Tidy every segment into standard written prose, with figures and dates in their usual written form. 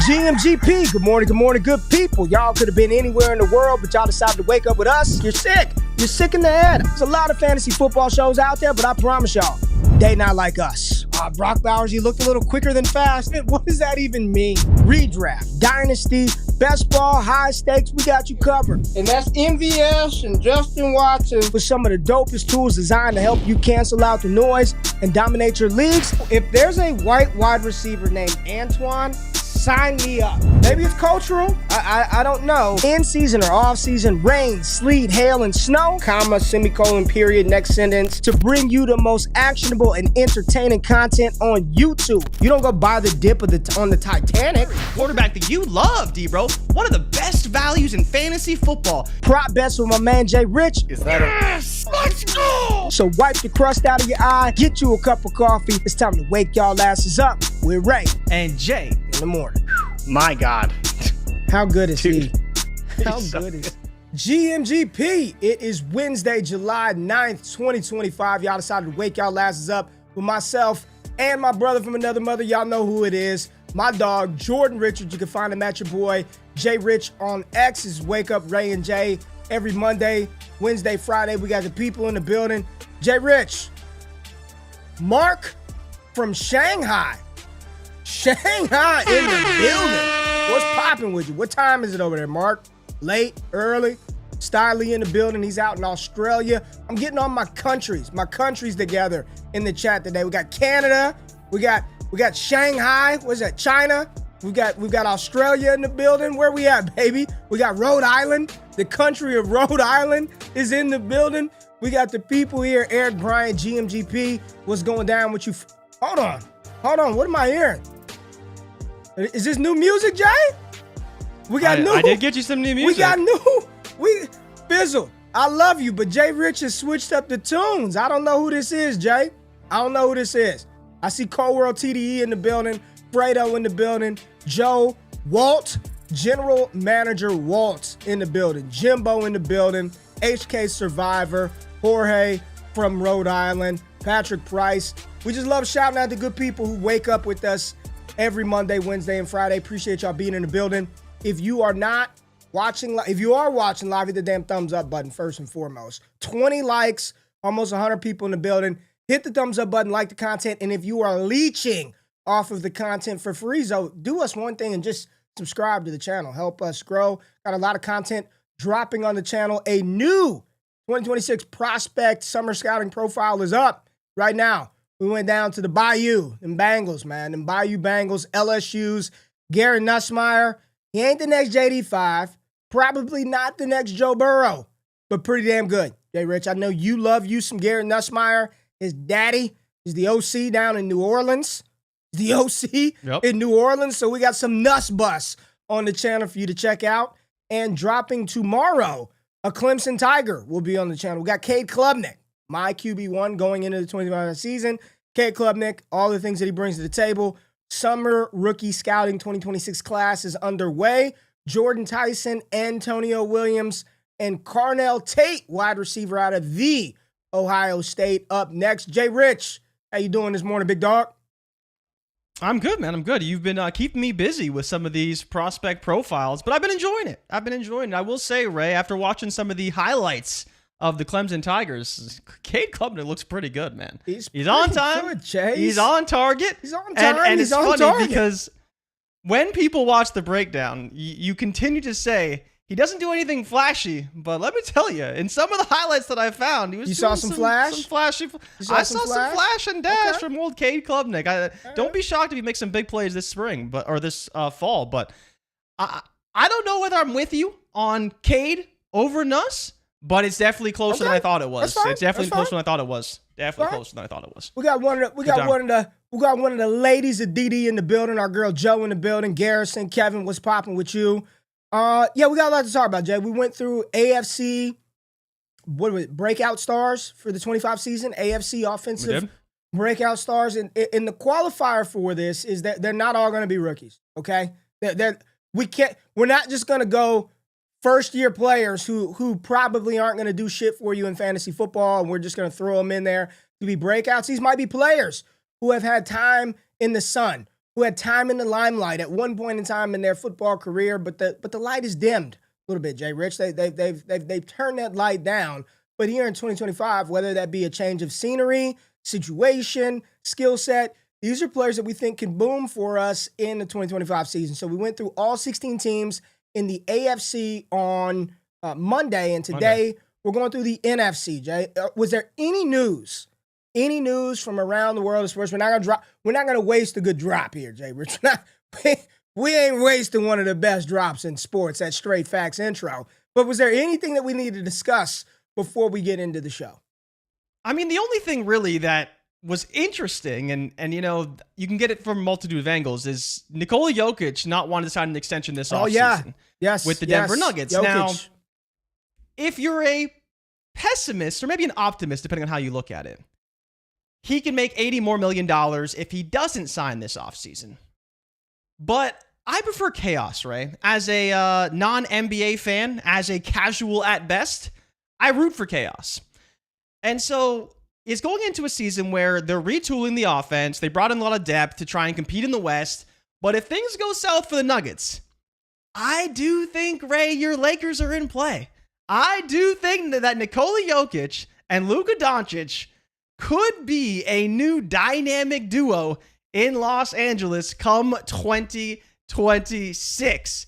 GMGP, good morning, good people. Y'all could have been anywhere in the world, but y'all decided to wake up with us. You're sick. You're sick in the head. There's a lot of fantasy football shows out there, but I promise y'all, they not like us. Brock Bowers, you looked a little quicker than fast. What does that even mean? Redraft, Dynasty, best ball, high stakes, we got you covered. And that's MVS and Justin Watson with some of the dopest tools designed to help you cancel out the noise and dominate your leagues. If there's a white wide receiver named Antoine, sign me up. Maybe it's cultural. I don't know. In season or off season, rain, sleet, hail, and snow, comma, semicolon, period, next sentence, to bring you the most actionable and entertaining content on YouTube. You don't go buy the dip on the Titanic. Quarterback that you love, D-Bro. One of the best values in fantasy football. Prop bets with my man Jay Rich. Is that yes! Let's go! So wipe the crust out of your eye, get you a cup of coffee. It's time to wake y'all asses up. We're Ray and Jay in the morning. My God. How good is Dude, he? How good is GMGP? It is Wednesday, July 9th, 2025. Y'all decided to wake y'all asses up with myself and my brother from another mother. Y'all know who it is. My dog, Jordan Richards. You can find him at your boy, Jay Rich on X. Is Wake Up Ray and Jay every Monday, Wednesday, Friday. We got the people in the building. Jay Rich, Mark from Shanghai. Shanghai in the building. What's popping with you? What time is it over there, Mark? Late, early? Styley in the building. He's out in Australia. I'm getting all my countries together in the chat today. We got Canada. We got Shanghai. What's that? China. We've got Australia in the building. Where we at, baby? We got Rhode Island. The country of Rhode Island is in the building. We got the people here. Eric Bryant, GMGP. What's going down with you? Hold on. What am I hearing? Is this new music, Jay? I did get you some new music. We Fizzle. I love you, but Jay Rich has switched up the tunes. I don't know who this is, Jay. I don't know who this is. I see Cold World TDE in the building, Fredo in the building, Joe, Walt, General Manager Walt in the building, Jimbo in the building, HK Survivor, Jorge from Rhode Island, Patrick Price. We just love shouting out the good people who wake up with us every Monday, Wednesday, and Friday. Appreciate y'all being in the building. If you are watching live, hit the damn thumbs up button first and foremost. 20 likes, almost 100 people in the building. Hit the thumbs up button, like the content, and if you are leeching off of the content for free, so do us one thing and just subscribe to the channel. Help us grow. Got a lot of content dropping on the channel. A new 2026 prospect summer scouting profile is up right now. We went down to the Bayou and Bengals, man. And Bayou Bengals, LSU's Garrett Nussmeier. He ain't the next JD5. Probably not the next Joe Burrow, but pretty damn good. Jay Rich, I know you love you some Garrett Nussmeier. His daddy is the OC down in New Orleans. The OC in New Orleans. So we got some Nuss Bus on the channel for you to check out. And dropping tomorrow, a Clemson Tiger will be on the channel. We got Cade Klubnik, my QB1 going into the 2025 season. Cade Klubnik, all the things that he brings to the table. Summer Rookie Scouting 2026 class is underway. Jordan Tyson, Antonio Williams, and Carnell Tate, wide receiver out of the Ohio State, up next. Jay Rich, how you doing this morning, big dog? I'm good, man. I'm good. You've been keeping me busy with some of these prospect profiles, but I've been enjoying it. I will say, Ray, after watching some of the highlights of the Clemson Tigers, Cade Klubnik looks pretty good, man. He's on time. Good, Jay. He's on target. He's on time. And he's it's on funny target. because when people watch the breakdown, you continue to say he doesn't do anything flashy, but let me tell you, in some of the highlights that I found, he was you doing saw some flash? Some flashy. I saw some flash and dash from old Cade Klubnik. Don't be shocked if he makes some big plays this spring, or this fall. But I don't know whether I'm with you on Cade over Nuss, but it's definitely closer than I thought it was. It's definitely closer than I thought it was. Definitely closer than I thought it was. We got one of the ladies of DD in the building. Our girl Joe in the building. Garrison, Kevin, what's popping with you? Yeah, we got a lot to talk about, Jay. We went through AFC, breakout stars for the 25 season. AFC offensive breakout stars, and the qualifier for this is that they're not all going to be rookies. Okay, we're not just going to go first-year players who probably aren't going to do shit for you in fantasy football, and we're just going to throw them in there to be breakouts. These might be players who have had time in the sun, who had time in the limelight at one point in time in their football career, but the light is dimmed a little bit, Jay Rich. They've turned that light down. But here in 2025, whether that be a change of scenery, situation, skill set, these are players that we think can boom for us in the 2025 season. So we went through all 16 teams in the AFC on Monday, and today we're going through the NFC, Jay. Was there any news from around the world of sports? We're not gonna waste a good drop here, Jay Rich. We ain't wasting one of the best drops in sports, that Straight Facts intro. But was there anything that we need to discuss before we get into the show? I mean, the only thing really that was interesting, and you know, you can get it from a multitude of angles, is Nikola Jokic not wanting to sign an extension this offseason with the Denver Nuggets. Jokic. Now, if you're a pessimist or maybe an optimist, depending on how you look at it, he can make $80 million more if he doesn't sign this offseason. But I prefer chaos, Ray. As a non-NBA fan, as a casual at best, I root for chaos. And so it's going into a season where they're retooling the offense. They brought in a lot of depth to try and compete in the West. But if things go south for the Nuggets, I do think, Ray, your Lakers are in play. I do think that Nikola Jokic and Luka Doncic could be a new dynamic duo in Los Angeles come 2026.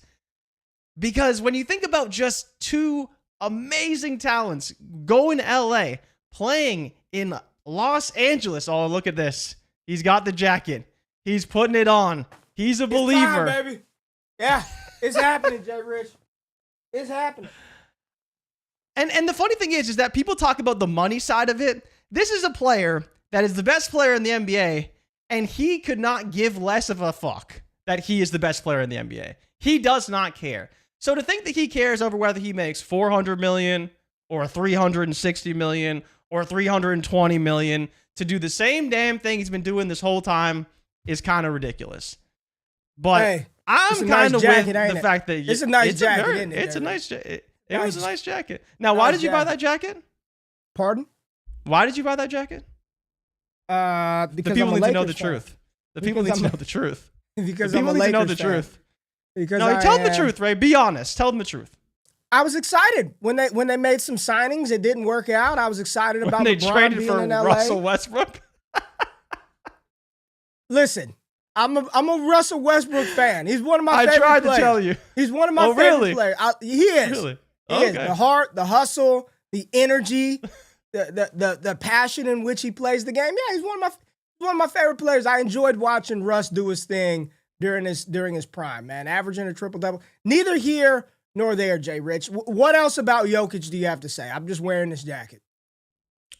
Because when you think about just two amazing talents going to LA, playing in Los Angeles. Oh, look at this. He's got the jacket. He's putting it on. He's a believer. It's time, baby. Yeah, it's happening, Jay Rich. It's happening. And the funny thing is that people talk about the money side of it. This is a player that is the best player in the NBA, and he could not give less of a fuck that he is the best player in the NBA. He does not care. So to think that he cares over whether he makes $400 million or $360 million or $320 million to do the same damn thing he's been doing this whole time is kind of ridiculous. But hey, I'm kind of with the fact that it's a nice jacket, isn't it? It's a nice jacket. It was a nice jacket. Now, why did you buy that jacket? Pardon? Why did you buy that jacket? Because the people need to know the truth. The people need to know the truth. Because the people need to know the truth. No, tell them the truth, Ray. Be honest. Tell them the truth. I was excited when they made some signings. It didn't work out. I was excited about when they LeBron traded being for in LA. Russell Westbrook. Listen, I'm a Russell Westbrook fan. He's one of my favorite players. I tried to tell you. He's one of my favorite players. He is. Really? He is. The heart, the hustle, the energy, the passion in which he plays the game. Yeah, he's one of my favorite players. I enjoyed watching Russ do his thing during his prime, man. Averaging a triple-double. Neither here nor there, Jay Rich. What else about Jokic do you have to say? I'm just wearing this jacket.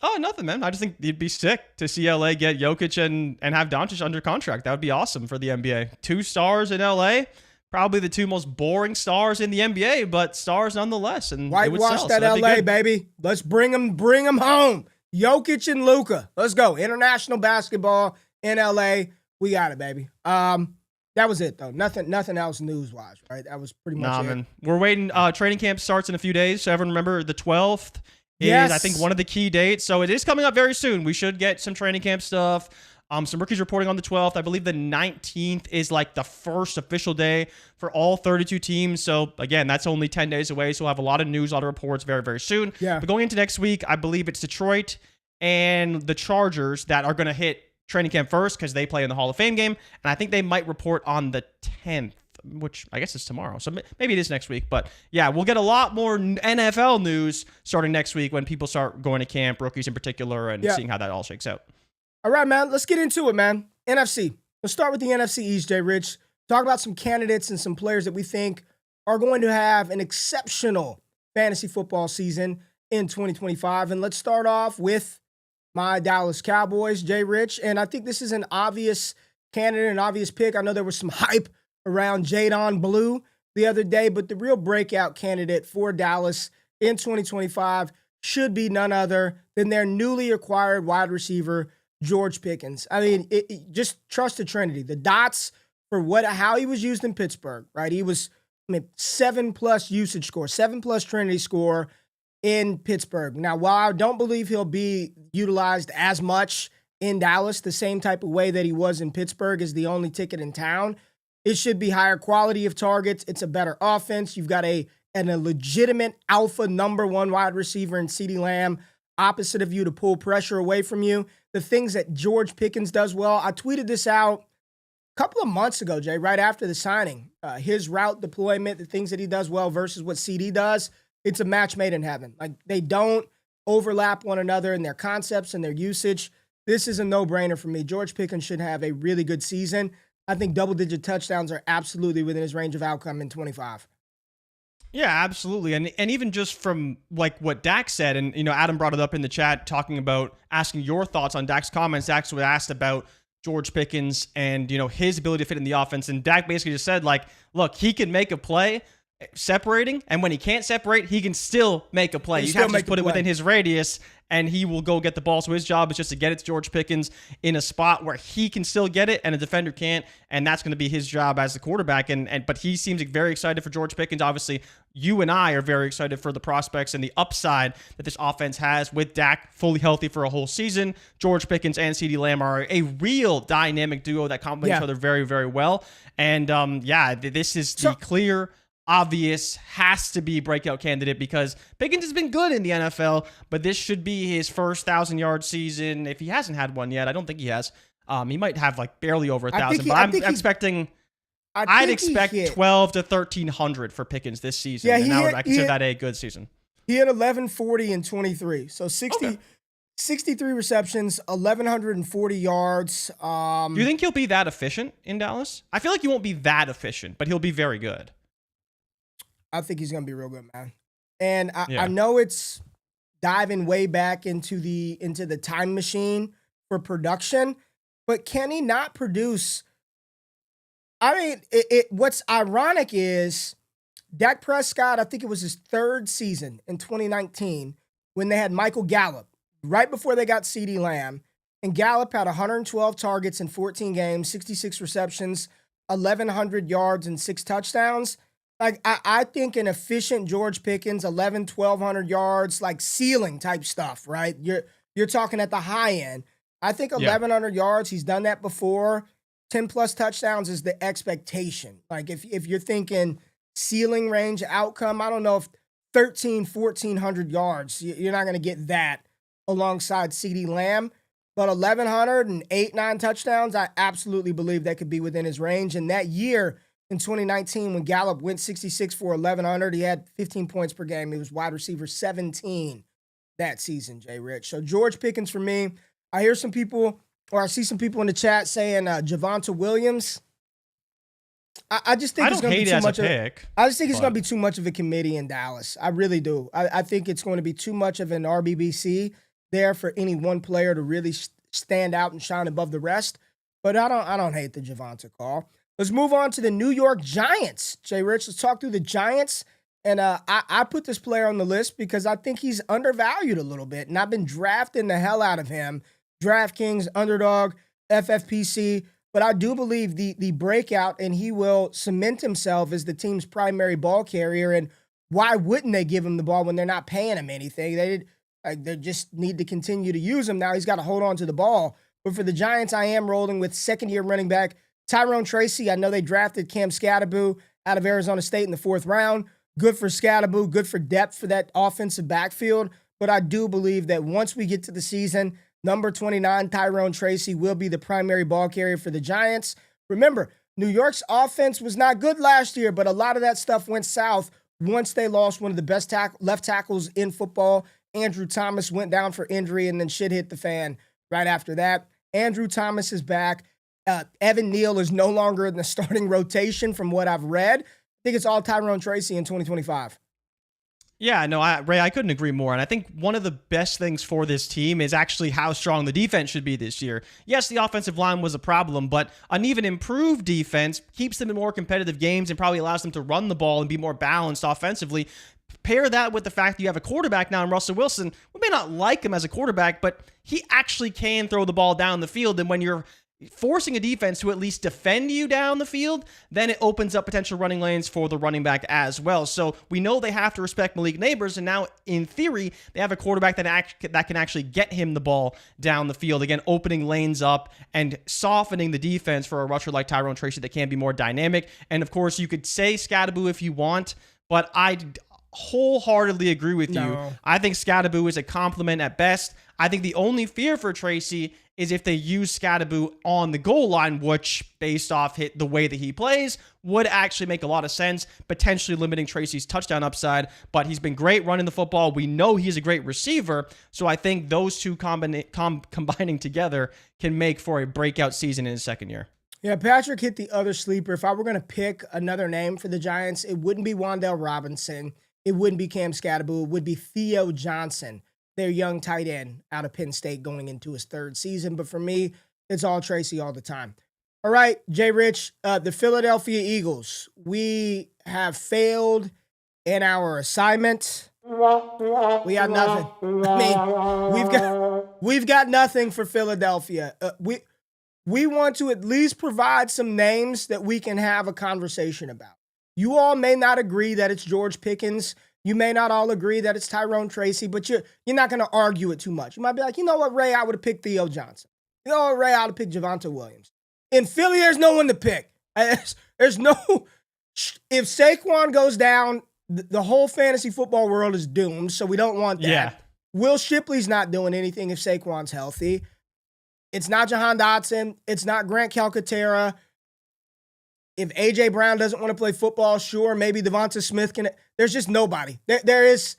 Oh, nothing, man. I just think it'd be sick to see LA get Jokic and have Doncic under contract. That would be awesome for the NBA. 2 stars in LA, probably the 2 most boring stars in the NBA, but stars nonetheless. And whitewash that LA, baby. Let's bring them home. Jokic and Luka. Let's go. International basketball in LA. We got it, baby. That was it, though. Nothing else news-wise, right? That was pretty much it. Man. We're waiting. Training camp starts in a few days. So everyone remember the 12th is, I think, one of the key dates. So it is coming up very soon. We should get some training camp stuff. Some rookies reporting on the 12th. I believe the 19th is like the first official day for all 32 teams. So, again, that's only 10 days away. So we'll have a lot of news, a lot of reports very, very soon. Yeah. But going into next week, I believe it's Detroit and the Chargers that are going to hit training camp first because they play in the Hall of Fame game. And I think they might report on the 10th, which I guess is tomorrow. So maybe it is next week. But yeah, we'll get a lot more NFL news starting next week when people start going to camp, rookies in particular, and seeing how that all shakes out. All right, man. Let's get into it, man. NFC. Let's start with the NFC East, Jay Rich. Talk about some candidates and some players that we think are going to have an exceptional fantasy football season in 2025. And let's start off with my Dallas Cowboys, Jay Rich. And I think this is an obvious candidate, an obvious pick. I know there was some hype around Jadon Blue the other day, but the real breakout candidate for Dallas in 2025 should be none other than their newly acquired wide receiver, George Pickens. I mean, just trust the Trinity. The dots for how he was used in Pittsburgh, right? He was, 7+ usage score, 7+ Trinity score in Pittsburgh. Now, while I don't believe he'll be utilized as much in Dallas the same type of way that he was in Pittsburgh is the only ticket in town. It should be higher quality of targets. It's a better offense. You've got a legitimate alpha number one wide receiver in CeeDee Lamb opposite of you to pull pressure away from you. The things that George Pickens does well, I tweeted this out a couple of months ago, Jay, right after the signing. His route deployment, the things that he does well versus what CD does, it's a match made in heaven. Like, they don't overlap one another in their concepts and their usage. This is a no-brainer for me. George Pickens should have a really good season. I think double-digit touchdowns are absolutely within his range of outcome in 25. Yeah, absolutely. And even just from like what Dak said, and Adam brought it up in the chat talking about asking your thoughts on Dak's comments. Dak was asked about George Pickens and his ability to fit in the offense. And Dak basically just said, like, look, he can make a play separating, and when he can't separate, he can still make a play. You have to just put it within his radius, and he will go get the ball. So his job is just to get it to George Pickens in a spot where he can still get it and a defender can't, and that's going to be his job as the quarterback. But he seems very excited for George Pickens. Obviously, you and I are very excited for the prospects and the upside that this offense has with Dak fully healthy for a whole season. George Pickens and CeeDee Lamb are a real dynamic duo that complement each other very, very well. And this is the clear, obvious, has to be breakout candidate because Pickens has been good in the NFL, but this should be his first 1,000-yard season. If he hasn't had one yet, I don't think he has. He might have like barely over 1,000, but I'd expect 12 to 1,300 for Pickens this season. Yeah, I consider that a good season. He had 1,140 in 23, so 63 receptions, 1,140 yards. Do you think he'll be that efficient in Dallas? I feel like he won't be that efficient, but he'll be very good. I think he's going to be real good, man. And I know it's diving way back into the time machine for production, but can he not produce? I mean, what's ironic is Dak Prescott, I think it was his third season in 2019 when they had Michael Gallup, right before they got CeeDee Lamb. And Gallup had 112 targets in 14 games, 66 receptions, 1,100 yards, and 6 touchdowns. Like, I think an efficient George Pickens, 1,200 yards, like ceiling type stuff, right? You're talking at the high end. I think 1,100 yards, he's done that before. 10-plus touchdowns is the expectation. Like, if you're thinking ceiling range outcome, I don't know if 1,400 yards, you're not going to get that alongside CeeDee Lamb. But 1,100 and 8-9 touchdowns, I absolutely believe that could be within his range. And that year, in 2019, when Gallup went 66 for 1,100, he had 15 points per game. He was wide receiver 17 that season, Jay Rich. So George Pickens for me. I hear some people, or I see some people in the chat saying Javonte Williams. I just think it's going to be too much of a pick. I just think it's going to be too much of a committee in Dallas. I really do. I think it's going to be too much of an RBBC there for any one player to really stand out and shine above the rest. But I don't hate the Javonte call. Let's move on to the New York Giants. Jay Rich, let's talk through the Giants. And I put this player on the list because I think he's undervalued a little bit. And I've been drafting the hell out of him. DraftKings, Underdog, FFPC. But I do believe the breakout, and he will cement himself as the team's primary ball carrier. And why wouldn't they give him the ball when they're not paying him anything? They just need to continue to use him. Now he's got to hold on to the ball. But for the Giants, I am rolling with second-year running back Tyrone Tracy. I know they drafted Cam Scatterboo out of Arizona State in the 4th round. Good for Scatterboo, good for depth for that offensive backfield. But I do believe that once we get to the season, number 29, Tyrone Tracy, will be the primary ball carrier for the Giants. Remember, New York's offense was not good last year, but a lot of that stuff went south once they lost one of the best left tackles in football. Andrew Thomas went down for injury, and then shit hit the fan right after that. Andrew Thomas is back. Evan Neal is no longer in the starting rotation from what I've read. I think it's all Tyrone Tracy in 2025. Yeah, no, Ray, I couldn't agree more. And I think one of the best things for this team is actually how strong the defense should be this year. Yes, the offensive line was a problem, but an even improved defense keeps them in more competitive games and probably allows them to run the ball and be more balanced offensively. Pair that with the fact that you have a quarterback now in Russell Wilson. We may not like him as a quarterback, but he actually can throw the ball down the field. And when you're forcing a defense to at least defend you down the field, then it opens up potential running lanes for the running back as well. So we know they have to respect Malik Neighbors, and now in theory, they have a quarterback that can actually get him the ball down the field. Again, opening lanes up and softening the defense for a rusher like Tyrone Tracy that can be more dynamic. And of course, you could say Scattaboo if you want, but I wholeheartedly agree with you. I think Scattaboo is a compliment at best. I think the only fear for Tracy is if they use Scattaboo on the goal line, which, based off the way that he plays, would actually make a lot of sense, potentially limiting Tracy's touchdown upside. But he's been great running the football. We know he's a great receiver, so I think those two combining together can make for a breakout season in his second year. Yeah, Patrick hit the other sleeper. If I were going to pick another name for the Giants, it wouldn't be Wan'Dale Robinson. It wouldn't be Cam Scattaboo. It would be Theo Johnson, their young tight end out of Penn State going into his third season. But for me, it's all Tracy all the time. All right, Jay Rich, the Philadelphia Eagles. We have failed in our assignment. We got nothing. I mean, we've got nothing for Philadelphia. We want to at least provide some names that we can have a conversation about. You all may not agree that it's George Pickens. You may not all agree that it's Tyrone Tracy, but you're not going to argue it too much. You might be like, you know what, Ray, I would have picked Theo Johnson. You know what, Ray, I would have picked Javonte Williams. In Philly, there's no one to pick. There's no – if Saquon goes down, the whole fantasy football world is doomed, so we don't want that. Yeah. Will Shipley's not doing anything if Saquon's healthy. It's not Jahan Dotson. It's not Grant Calcaterra. If A.J. Brown doesn't want to play football, sure, maybe Devonta Smith can. There's just nobody. There is,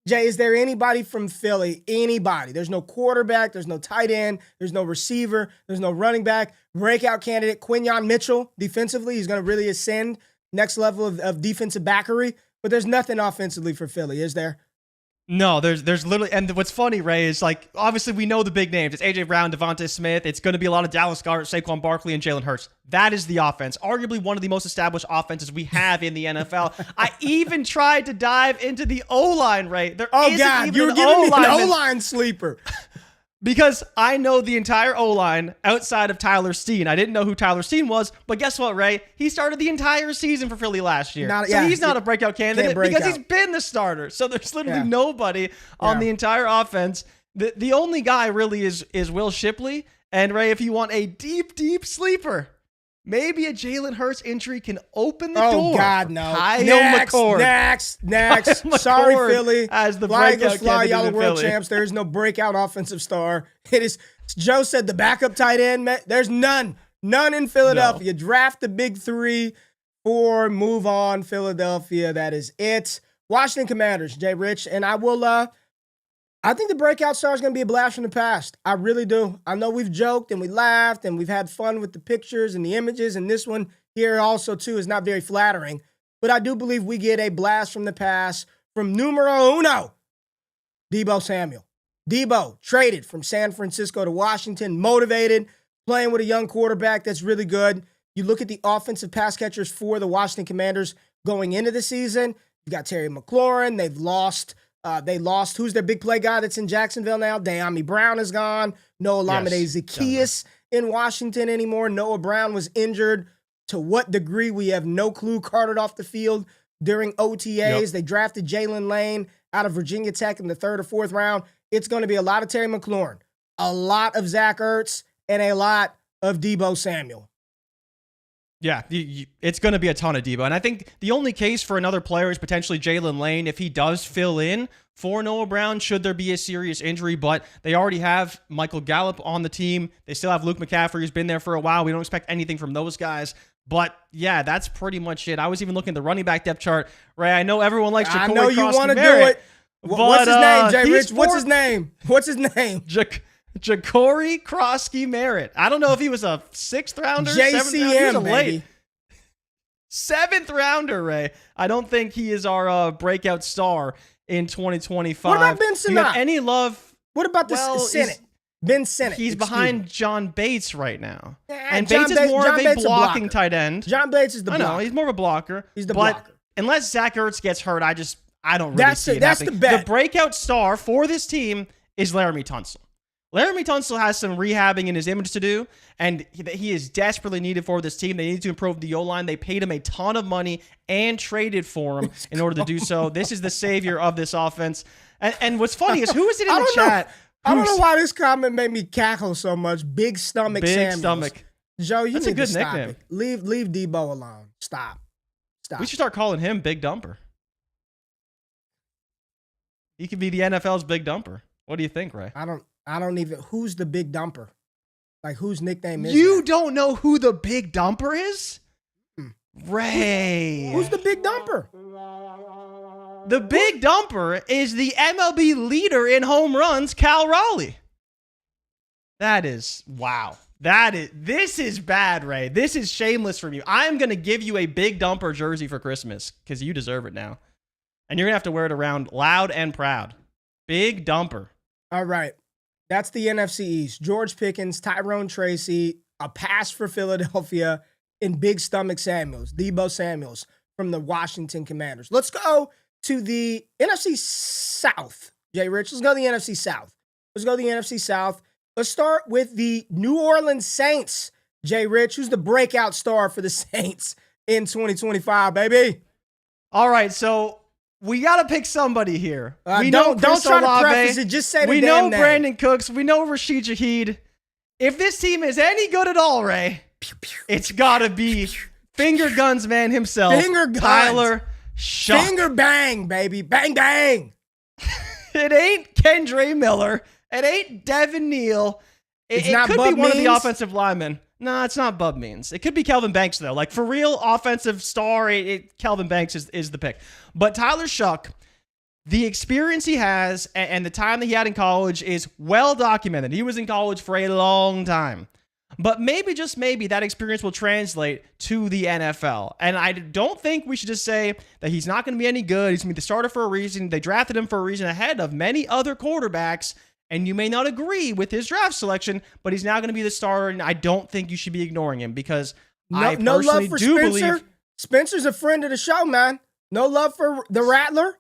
Jay, is there anybody from Philly? Anybody. There's no quarterback. There's no tight end. There's no receiver. There's no running back. Breakout candidate, Quinyon Mitchell, defensively. He's going to really ascend next level of defensive backery. But there's nothing offensively for Philly, is there? No, there's literally, and what's funny, Ray, is like, obviously we know the big names. It's A.J. Brown, Devonta Smith. It's going to be a lot of Dallas Goedert, Saquon Barkley, and Jalen Hurts. That is the offense. Arguably one of the most established offenses we have in the NFL. I even tried to dive into the O-line, Ray. There isn't even you were giving me an O-line sleeper. Because I know the entire O-line outside of Tyler Steen. I didn't know who Tyler Steen was, but guess what, Ray? He started the entire season for Philly last year. He's not a breakout candidate because he's been the starter. So there's literally nobody on the entire offense. The only guy really is Will Shipley. And Ray, if you want a deep, deep sleeper, maybe a Jalen Hurts injury can open the door. Oh, God, no. Next. Sorry, Philly. As the breakout candidate y'all are in world Philly. champs. There is no breakout offensive star. It is, Joe said, the backup tight end. There's none. None in Philadelphia. No. Draft the big 3, 4, move on, Philadelphia. That is it. Washington Commanders, Jay Rich. And I think the breakout star is going to be a blast from the past. I really do. I know we've joked and we laughed and we've had fun with the pictures and the images, and this one here also, too, is not very flattering. But I do believe we get a blast from the past from numero uno, Deebo Samuel. Deebo traded from San Francisco to Washington, motivated, playing with a young quarterback that's really good. You look at the offensive pass catchers for the Washington Commanders going into the season. You got Terry McLaurin. They lost, who's their big play guy that's in Jacksonville now? De'Ami Brown is gone. No Olamide Zaccheaus in Washington anymore. Noah Brown was injured. To what degree, we have no clue. Carted off the field during OTAs. They drafted Jalen Lane out of Virginia Tech in the 3rd or 4th round. It's going to be a lot of Terry McLaurin, a lot of Zach Ertz, and a lot of Deebo Samuel. Yeah, it's going to be a ton of Deebo. And I think the only case for another player is potentially Jalen Lane if he does fill in for Noah Brown should there be a serious injury. But they already have Michael Gallup on the team. They still have Luke McCaffrey, who's been there for a while. We don't expect anything from those guys. But, yeah, that's pretty much it. I was even looking at the running back depth chart. Ray, I know everyone likes Jacory. I know you want to do it. What's his name, Jay Rich? What's his name? Jacory Krosky-Merritt. I don't know if he was a 6th rounder, 7th rounder. He was a late 7th rounder, Ray. I don't think he is our breakout star in 2025. What about Ben Sinnott? Do you have any love? What about the Sinnott? Ben Sinnott. He's behind John Bates right now. And Bates is more of a blocking tight end. John Bates is the blocker. I know, he's more of a blocker. He's the blocker. Unless Zach Ertz gets hurt, I don't really see it that's happening. The bet. The breakout star for this team is Laramie Tunsil. Laramie Tunsil has some rehabbing in his image to do, and he is desperately needed for this team. They need to improve the O-line. They paid him a ton of money and traded for him in order to do so. This is the savior of this offense. And what's funny is, who is it in the chat? I don't know why this comment made me cackle so much. Big Stomach Samuels. Big Stomach. Joe, you That's need a good to stop nickname. it. Leave Debo alone. Stop. We should start calling him Big Dumper. He could be the NFL's Big Dumper. What do you think, Ray? I don't even. Who's the Big Dumper? Like, whose nickname is You that? don't know who the Big Dumper is? Ray. Who's the Big Dumper? The Big Dumper is the MLB leader in home runs, Cal Raleigh. That is, wow. This is bad, Ray. This is shameless from you. I'm going to give you a Big Dumper jersey for Christmas because you deserve it now. And you're going to have to wear it around loud and proud. Big Dumper. All right. That's the NFC East. George Pickens, Tyrone Tracy, a pass for Philadelphia, and Big Stomach Samuels, Debo Samuels from the Washington Commanders. Let's go to the NFC South. Jay Rich, let's go to the NFC South. Let's start with the New Orleans Saints. Jay Rich, who's the breakout star for the Saints in 2025, baby? All right, so we got to pick somebody here. We don't Chris try Olave. to preface it. Just say the We damn know name. Brandon Cooks. We know Rashid Shaheed. If this team is any good at all, Ray, it's got to be Finger Guns man himself, Finger Guns. Tyler Shuck. Finger bang, baby. Bang, bang. It ain't Kendre Miller. It ain't Devin Neal. It not could Bub be one of the Means? offensive linemen. No, it's not Bub Means. It could be Kelvin Banks, though. Like, for real, offensive star, Kelvin Banks is the pick. But Tyler Shuck, the experience he has and the time that he had in college is well documented. He was in college for a long time. But maybe, just maybe, that experience will translate to the NFL. And I don't think we should just say that he's not going to be any good. He's going to be the starter for a reason. They drafted him for a reason ahead of many other quarterbacks. And you may not agree with his draft selection, but he's now going to be the starter, and I don't think you should be ignoring him because I no personally love for do Spencer. believe... Spencer's a friend of the show, man. No love for the Rattler.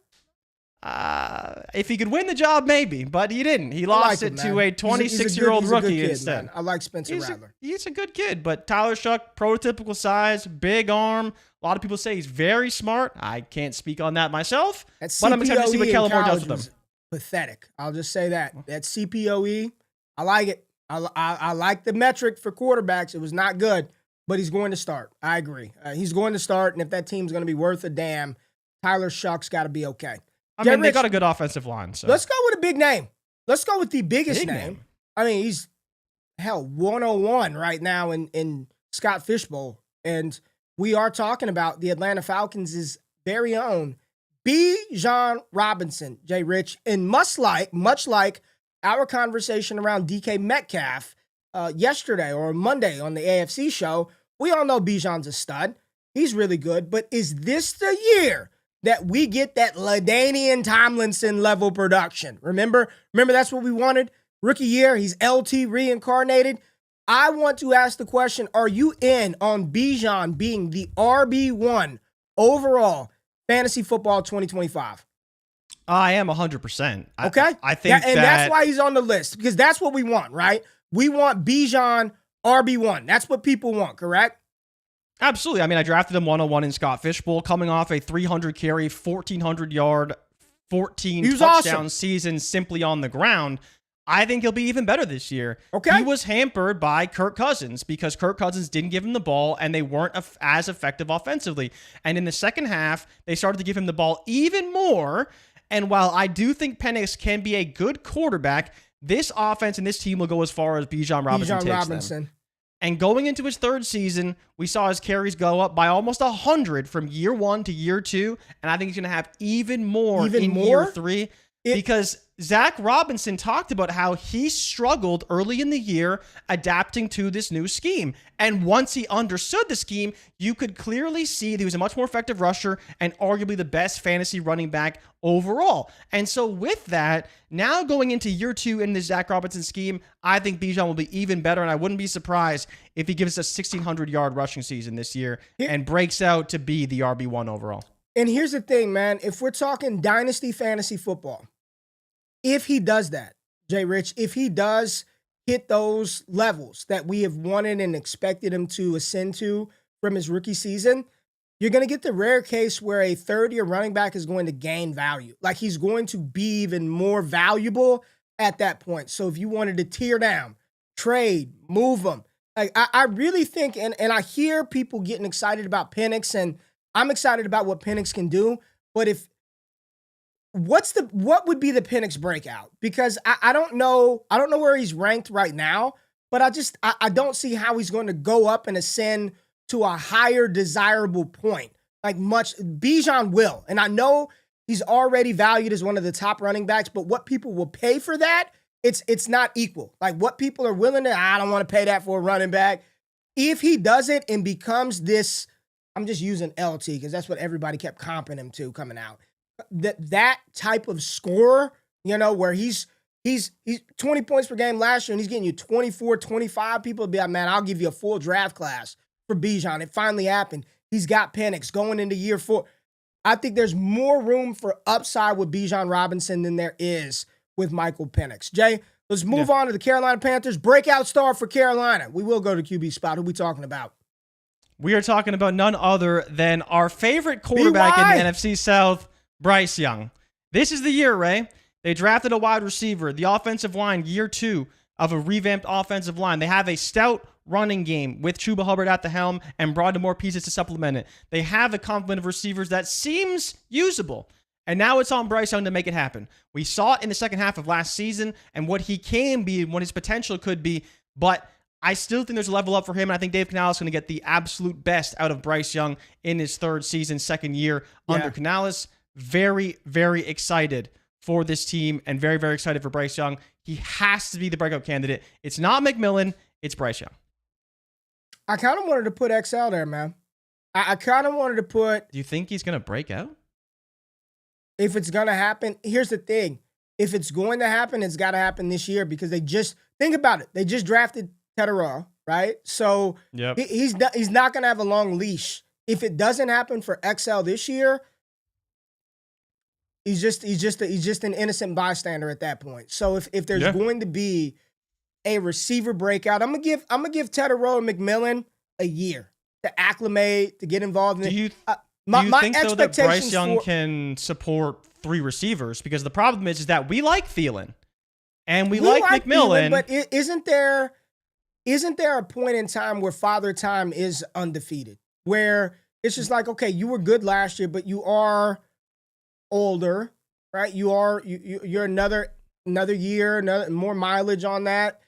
If he could win the job, maybe, but he didn't. He lost it to a 26-year-old rookie kid, instead. Man. I like Spencer Rattler. He's a good kid, but Tyler Shuck, prototypical size, big arm. A lot of people say he's very smart. I can't speak on that myself, but I'm excited to see what Kellen Moore does with him. Pathetic. I'll just say that. That CPOE, I like it. I like the metric for quarterbacks. It was not good, but he's going to start. I agree. He's going to start, and if that team's going to be worth a damn, Tyler Shuck's got to be okay. I mean, they got a good offensive line. So let's go with a big name. Let's go with the biggest name. I mean, he's, 101 right now in Scott Fishbowl, and we are talking about the Atlanta Falcons' very own Bijan Robinson, Jay Rich, and much like our conversation around DK Metcalf yesterday or Monday on the AFC show, we all know Bijan's a stud. He's really good, but is this the year that we get that LaDainian Tomlinson level production? Remember that's what we wanted? Rookie year, he's LT reincarnated. I want to ask the question, are you in on Bijan being the RB1 overall fantasy football 2025? I am 100%. Okay. I think that's why he's on the list, because that's what we want, right? We want Bijan RB1. That's what people want, correct? Absolutely. I mean, I drafted him 101 in Scott Fishbowl, coming off a 300 carry, 1,400 yard, 14 touchdown season simply on the ground. I think he'll be even better this year. Okay. He was hampered by Kirk Cousins because Kirk Cousins didn't give him the ball and they weren't as effective offensively. And in the second half, they started to give him the ball even more. And while I do think Penix can be a good quarterback, this offense and this team will go as far as Bijan Robinson takes them. And going into his third season, we saw his carries go up by almost 100 from year 1 to year 2. And I think he's going to have even more in year 3. Because Zach Robinson talked about how he struggled early in the year adapting to this new scheme. And once he understood the scheme, you could clearly see that he was a much more effective rusher and arguably the best fantasy running back overall. And so with that, now going into year 2 in the Zach Robinson scheme, I think Bijan will be even better. And I wouldn't be surprised if he gives us a 1,600-yard rushing season this year and breaks out to be the RB1 overall. And here's the thing, man. If we're talking dynasty fantasy football, if he does that, Jay Rich, if he does hit those levels that we have wanted and expected him to ascend to from his rookie season, you're going to get the rare case where a third-year running back is going to gain value. Like, he's going to be even more valuable at that point. So if you wanted to tear down, trade, move him, like, I really think, and I hear people getting excited about Penix, and I'm excited about what Penix can do, but what would be the Penix breakout? Because I don't know where he's ranked right now, but I don't see how he's going to go up and ascend to a higher desirable point. Like, much Bijan will. And I know he's already valued as one of the top running backs, but what people will pay for that, it's not equal. Like, what people are willing to, I don't want to pay that for a running back. If he does it and becomes this, I'm just using LT because that's what everybody kept comping him to coming out. That type of scorer, where he's 20 points per game last year and he's getting you 24, 25, people would be like, man, I'll give you a full draft class for Bijan. It finally happened. He's got Penix going into year 4. I think there's more room for upside with Bijan Robinson than there is with Michael Penix. Jay, let's move on to the Carolina Panthers. Breakout star for Carolina. We will go to QB spot. Who are we talking about? We are talking about none other than our favorite quarterback in the NFC South, Bryce Young. This is the year, Ray. They drafted a wide receiver. The offensive line, year 2 of a revamped offensive line. They have a stout running game with Chuba Hubbard at the helm and brought in more pieces to supplement it. They have a complement of receivers that seems usable. And now it's on Bryce Young to make it happen. We saw it in the second half of last season and what he can be, what his potential could be, but I still think there's a level up for him, and I think Dave Canales is going to get the absolute best out of Bryce Young in his third season, second year under Canales. Very, very excited for this team and very, very excited for Bryce Young. He has to be the breakout candidate. It's not McMillan, it's Bryce Young. I kind of wanted to put XL there, man. I kind of wanted to put... Do you think he's going to break out? If it's going to happen, here's the thing. If it's going to happen, it's got to happen this year because think about it. They just drafted Teterow, right? So he's not going to have a long leash. If it doesn't happen for XL this year, he's just an innocent bystander at that point. So if there's going to be a receiver breakout, I'm gonna give Teterow and McMillan a year to acclimate, to get involved in it. Do you think, though, that Bryce Young can support 3 receivers? Because the problem is that we like Thielen and we like McMillan. Thielen, but isn't there a point in time where Father Time is undefeated? Where it's just like, okay, you were good last year, but you are older, right? You're another year, more mileage on that.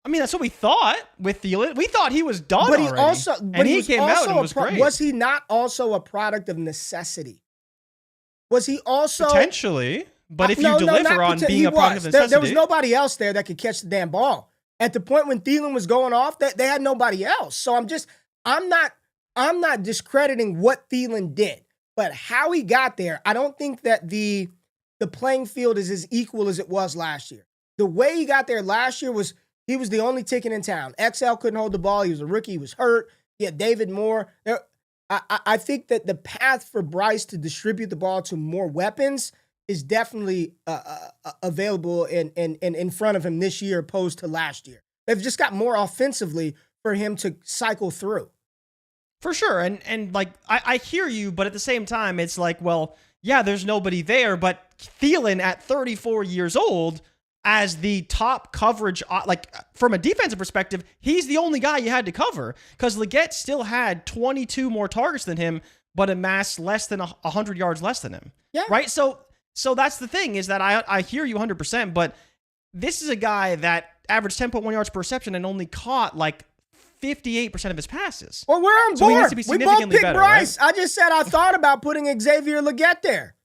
I mean, that's what we thought with Thielen. We thought he was done but already. He came out and was great. Was he not also a product of necessity? Was he also... Potentially. But if you deliver on being a product of necessity... There was nobody else there that could catch the damn ball. At the point when Thielen was going off, they had nobody else. So I'm not discrediting what Thielen did. But how he got there, I don't think that the playing field is as equal as it was last year. The way he got there last year was... He was the only ticket in town. XL couldn't hold the ball. He was a rookie. He was hurt. He had David Moore. I think that the path for Bryce to distribute the ball to more weapons is definitely available in front of him this year opposed to last year. They've just got more offensively for him to cycle through. For sure. And like, I hear you, but at the same time, it's like, well, yeah, there's nobody there, but Thielen at 34 years old as the top coverage, like from a defensive perspective, he's the only guy you had to cover because Leggett still had 22 more targets than him, but amassed less than 100 yards less than him. Yeah. Right. So that's the thing is that I hear you 100%, but this is a guy that averaged 10.1 yards per reception and only caught like 58% of his passes. Well, we're on so board. We both picked Bryce. Right? I just said I thought about putting Xavier Leggett there.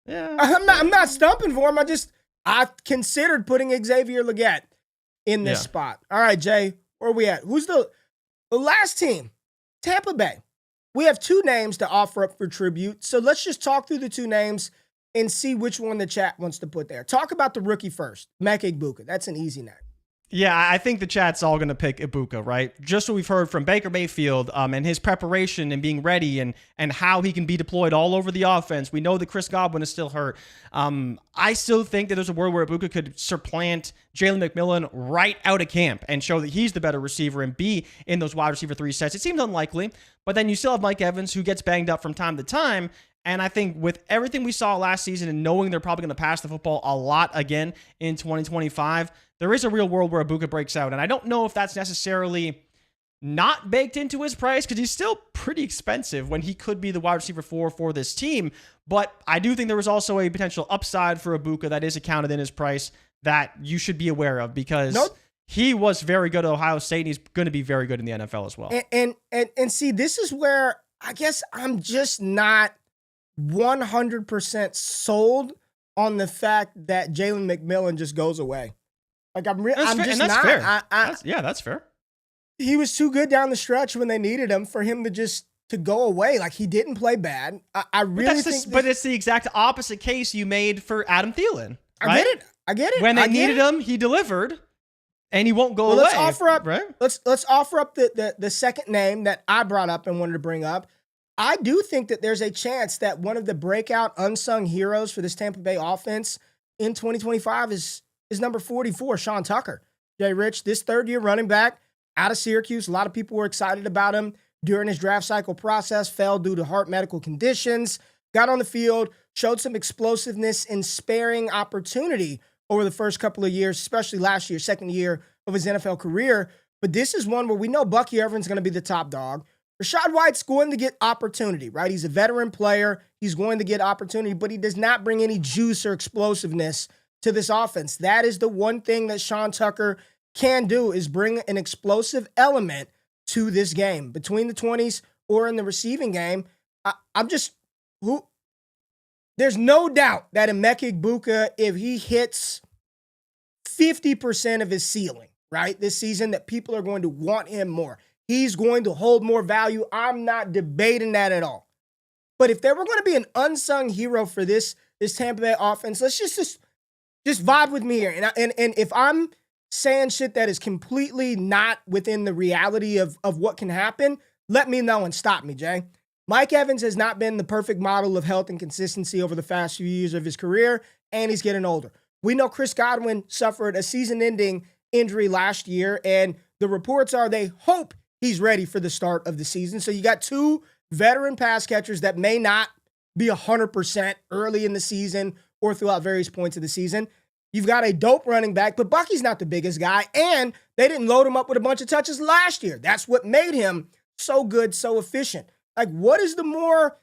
Yeah. I'm not stumping for him. I considered putting Xavier Leggett in this spot. All right, Jay, where are we at? Who's the last team? Tampa Bay. We have 2 names to offer up for tribute. So let's just talk through the 2 names and see which one the chat wants to put there. Talk about the rookie first. Mek Egbuka. That's an easy name. Yeah, I think the chat's all going to pick Ibuka, right? Just what we've heard from Baker Mayfield and his preparation and being ready and how he can be deployed all over the offense. We know that Chris Godwin is still hurt. I still think that there's a world where Ibuka could supplant Jalen McMillan right out of camp and show that he's the better receiver and be in those wide receiver 3 sets. It seems unlikely, but then you still have Mike Evans, who gets banged up from time to time. And I think with everything we saw last season and knowing they're probably going to pass the football a lot again in 2025, there is a real world where Ibuka breaks out. And I don't know if that's necessarily not baked into his price because he's still pretty expensive when he could be the wide receiver 4 for this team. But I do think there was also a potential upside for Ibuka that is accounted in his price that you should be aware of because he was very good at Ohio State and he's going to be very good in the NFL as well. And see, this is where I guess I'm just not 100% sold on the fact that Jalen McMillan just goes away. Like I'm just not. Fair. That's fair. He was too good down the stretch when they needed him for him to go away. Like he didn't play bad. I really think. But it's the exact opposite case you made for Adam Thielen. Right? I get it. When they needed him, he delivered, and he won't go away. Let's offer up. Right? Let's offer up the second name that I brought up and wanted to bring up. I do think that there's a chance that one of the breakout unsung heroes for this Tampa Bay offense in 2025 is number 44, Sean Tucker. Jay Rich, this third-year running back out of Syracuse. A lot of people were excited about him during his draft cycle process, fell due to heart medical conditions, got on the field, showed some explosiveness and sparing opportunity over the first couple of years, especially last year, second year of his NFL career. But this is one where we know Bucky Irvin's going to be the top dog. Rachaad White's going to get opportunity, right? He's a veteran player. He's going to get opportunity, but he does not bring any juice or explosiveness to this offense. That is the one thing that Sean Tucker can do, is bring an explosive element to this game. Between the 20s or in the receiving game, there's no doubt that Emeka Egbuka, if he hits 50% of his ceiling, right, this season, that people are going to want him more. He's going to hold more value. I'm not debating that at all. But if there were going to be an unsung hero for this Tampa Bay offense, let's just vibe with me here. And if I'm saying shit that is completely not within the reality of what can happen, let me know and stop me, Jay. Mike Evans has not been the perfect model of health and consistency over the past few years of his career, and he's getting older. We know Chris Godwin suffered a season-ending injury last year, and the reports are they hope he's ready for the start of the season. So you got two veteran pass catchers that may not be 100% early in the season or throughout various points of the season. You've got a dope running back, but Bucky's not the biggest guy, and they didn't load him up with a bunch of touches last year. That's what made him so good, so efficient. Like, what is the more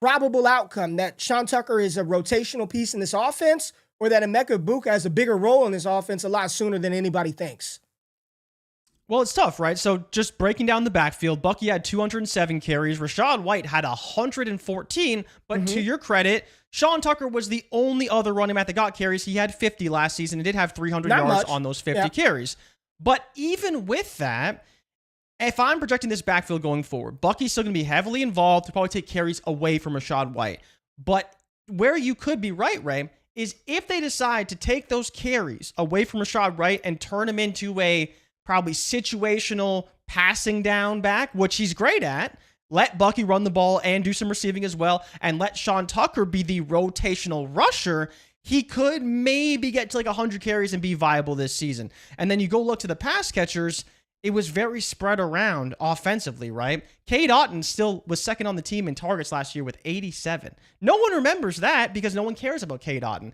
probable outcome? That Sean Tucker is a rotational piece in this offense, or that Emeka Egbuka has a bigger role in this offense a lot sooner than anybody thinks? Well, it's tough, right? So just breaking down the backfield, Bucky had 207 carries. Rachaad White had 114, but to your credit, Sean Tucker was the only other running back that got carries. He had 50 last season and did have 300 yards on those 50 carries. But even with that, if I'm projecting this backfield going forward, Bucky's still going to be heavily involved to probably take carries away from Rachaad White. But where you could be right, Ray, is if they decide to take those carries away from Rachaad White and turn him into a probably situational passing down back, which he's great at. Let Bucky run the ball and do some receiving as well, and let Sean Tucker be the rotational rusher. He could maybe get to like 100 carries and be viable this season. And then you go look to the pass catchers, it was very spread around offensively, right? Cade Otton still was second on the team in targets last year with 87. No one remembers that because no one cares about Cade Otton.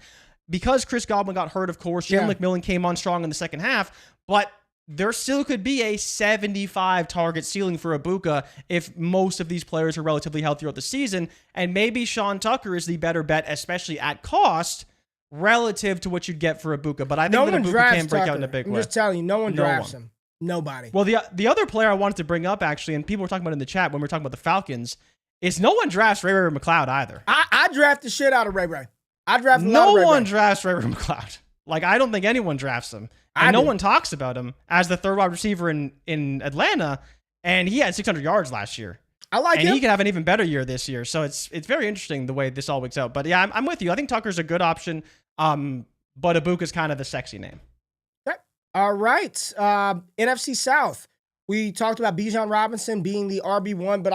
Because Chris Godwin got hurt, of course, Jalen McMillan came on strong in the second half, but there still could be a 75 target ceiling for Egbuka if most of these players are relatively healthy throughout the season. And maybe Sean Tucker is the better bet, especially at cost, relative to what you'd get for Egbuka. But I think that Egbuka can break out in a big way. I'm just telling you, no one drafts him. Nobody. Well, the other player I wanted to bring up, actually, and people were talking about in the chat when we were talking about the Falcons, is no one drafts Ray McCloud either. I draft the shit out of Ray. I draft no one drafts Ray McCloud. Like, I don't think anyone drafts him. And no one talks about him as the third wide receiver in Atlanta, and he had 600 yards last year. I like him. And he could have an even better year this year. So it's very interesting the way this all works out. But yeah, I'm with you. I think Tucker's a good option, but Ibuka's kind of the sexy name. Okay. All right. NFC South. We talked about Bijan Robinson being the RB1, but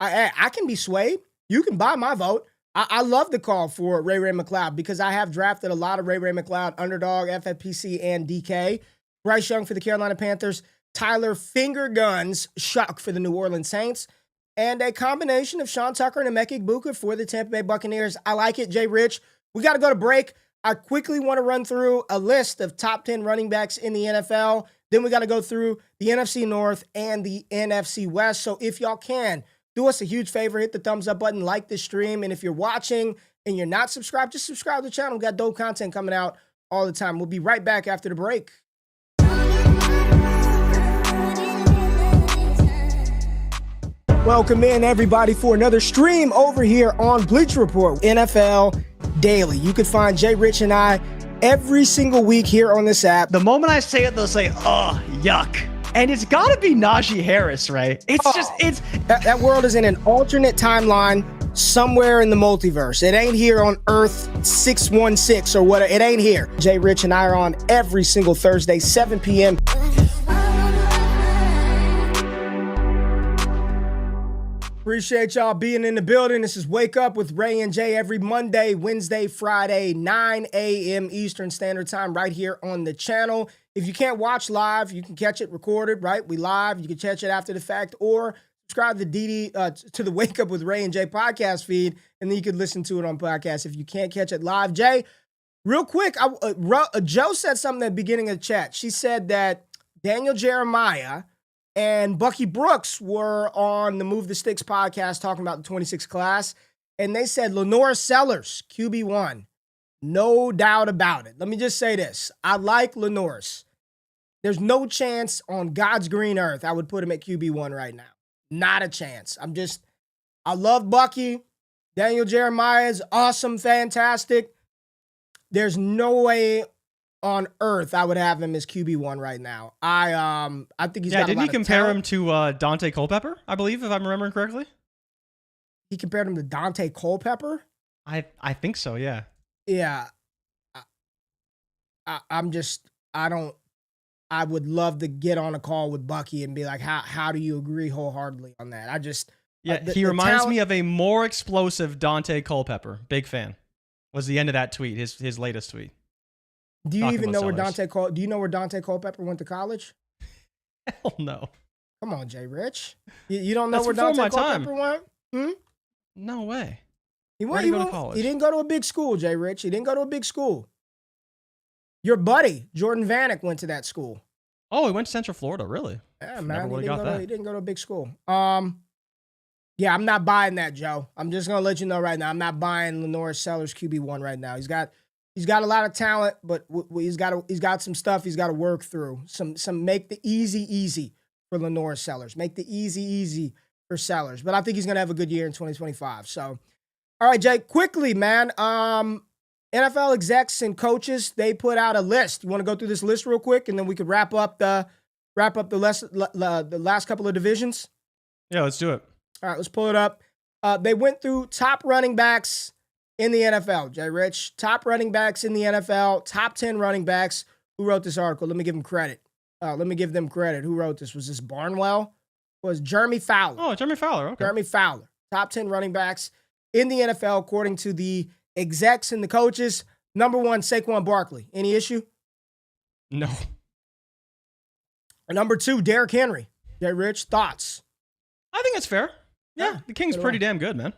I can be swayed. You can buy my vote. I love the call for Ray McLeod because I have drafted a lot of Ray McLeod, underdog, FFPC, and DK. Bryce Young for the Carolina Panthers. Tyler Finger Guns Shock for the New Orleans Saints. And a combination of Sean Tucker and Emeka Egbuka for the Tampa Bay Buccaneers. I like it, Jay Rich. We got to go to break. I quickly want to run through a list of top 10 running backs in the NFL. Then we got to go through the NFC North and the NFC West. So if y'all can, do us a huge favor, hit the thumbs up button, like this stream. And if you're watching and you're not subscribed, just subscribe to the channel. We got dope content coming out all the time. We'll be right back after the break. Welcome in, everybody, for another stream over here on Bleacher Report, NFL Daily. You can find Jay Rich and I every single week here on this app. The moment I say it, they'll say, oh, yuck. And it's got to be Najee Harris, right? It's That world is in an alternate timeline somewhere in the multiverse. It ain't here on Earth 616 or whatever. It ain't here. Jay Rich and I are on every single Thursday, 7 p.m. Appreciate y'all being in the building. This is Wake Up with Ray and Jay every Monday, Wednesday, Friday, 9 a.m. Eastern Standard Time right here on the channel. If you can't watch live, you can catch it recorded, right? We live. You can catch it after the fact or subscribe to the Wake Up with Ray and Jay podcast feed, and then you can listen to it on podcast if you can't catch it live. Jay, real quick, Joe said something at the beginning of the chat. She said that Daniel Jeremiah and Bucky Brooks were on the Move the Sticks podcast talking about the 26 class, and they said Lenore Sellers, QB1. No doubt about it. Let me just say this. I like Lenore's. There's no chance on God's green earth I would put him at QB1 right now. Not a chance. I love Bucky. Daniel Jeremiah is awesome, fantastic. There's no way on earth I would have him as QB1 right now. I think he's got a lot of talent. Didn't he compare him to Dante Culpepper, I believe, if I'm remembering correctly? He compared him to Dante Culpepper? I think so, yeah. Yeah. I would love to get on a call with Bucky and be like, how do you agree wholeheartedly on that? He reminds me of a more explosive Dante Culpepper. Big fan. Was the end of that tweet, his latest tweet. Do you even know where do you know where Dante Culpepper went to college? Hell no. Come on, Jay Rich. You don't know where Dante Culpepper went? No way. Where did he go to college? He didn't go to a big school, Jay Rich. He didn't go to a big school. Your buddy, Jordan Vanek, went to that school. Oh, he went to Central Florida, really? Yeah, man. He didn't go to a big school. Yeah, I'm not buying that, Joe. I'm just gonna let you know right now. I'm not buying Lenore Sellers QB1 right now. He's got a lot of talent, but he's got some stuff he's got to work through. Some make the easy for Lenore Sellers. Make the easy for Sellers. But I think he's gonna have a good year in 2025. So, all right, Jay, quickly, man. NFL execs and coaches, they put out a list. You want to go through this list real quick, and then we could wrap up the last couple of divisions? Yeah, let's do it. All right, let's pull it up. They went through top running backs in the NFL, Jay Rich. Top running backs in the NFL, top 10 running backs. Who wrote this article? Let me give them credit. Who wrote this? Was this Barnwell? Was Jeremy Fowler. Oh, Jeremy Fowler. Okay. Jeremy Fowler. Top 10 running backs in the NFL, according to the execs and the coaches. Number 1, Saquon Barkley. Any issue? No. Number 2, Derrick Henry. Jay Rich, thoughts? I think it's fair. Yeah, the King's pretty damn good, man.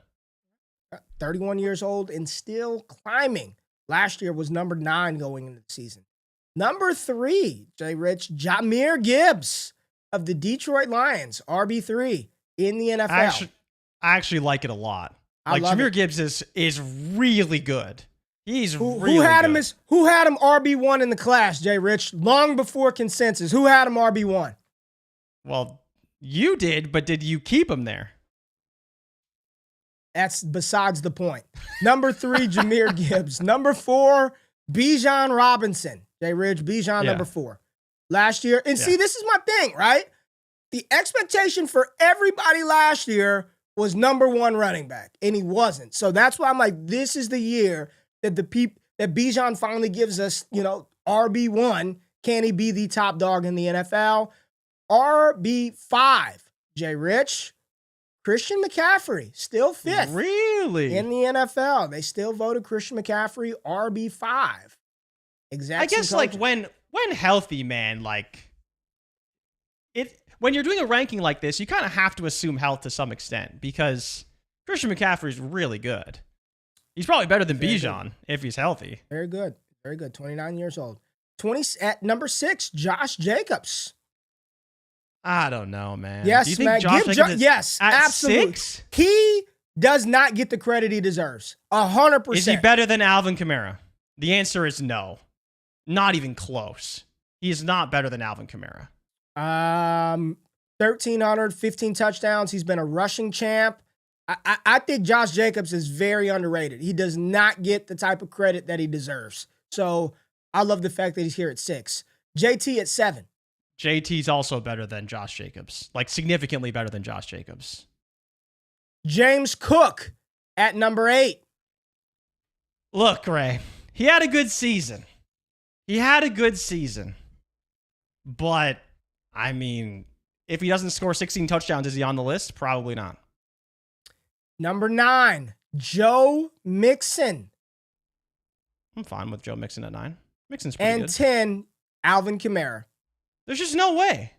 31 years old and still climbing. Last year was number 9 going into the season. Number 3, Jay Rich, Jahmyr Gibbs of the Detroit Lions, RB3 in the NFL. I actually like it a lot. Jahmyr Gibbs is really good. He's really who had good. Who had him RB1 in the class, Jay Rich? Long before consensus. Who had him RB1? Well, you did, but did you keep him there? That's besides the point. Number 3, Jahmyr Gibbs. Number 4, Bijan Robinson. Jay Ridge, Bijan, number 4. Last year. And see, this is my thing, right? The expectation for everybody last year was number 1 running back, and he wasn't. So that's why I'm like, this is the year that that Bijan finally gives us, RB1, Can he be the top dog in the NFL? RB5, Jay Rich, Christian McCaffrey, still 5th. Really? In the NFL. They still voted Christian McCaffrey RB5. Exactly. I guess like when healthy, man, like when you're doing a ranking like this, you kind of have to assume health to some extent because Christian McCaffrey is really good. He's probably better than Bijan if he's healthy. Very good. Very good. 29 years old. At number 6, Josh Jacobs. I don't know, man. Yes, do you think man. Josh Jacobs is yes, at absolutely. 6? He does not get the credit he deserves. 100%. Is he better than Alvin Kamara? The answer is no. Not even close. He is not better than Alvin Kamara. 1,300, 15 touchdowns. He's been a rushing champ. I think Josh Jacobs is very underrated. He does not get the type of credit that he deserves. So I love the fact that he's here at 6. JT at 7. JT's also better than Josh Jacobs. Like, significantly better than Josh Jacobs. James Cook at number 8. Look, Ray, he had a good season. But, I mean, if he doesn't score 16 touchdowns, is he on the list? Probably not. Number 9, Joe Mixon. I'm fine with Joe Mixon at 9. Mixon's pretty good. And 10, Alvin Kamara. There's just no way.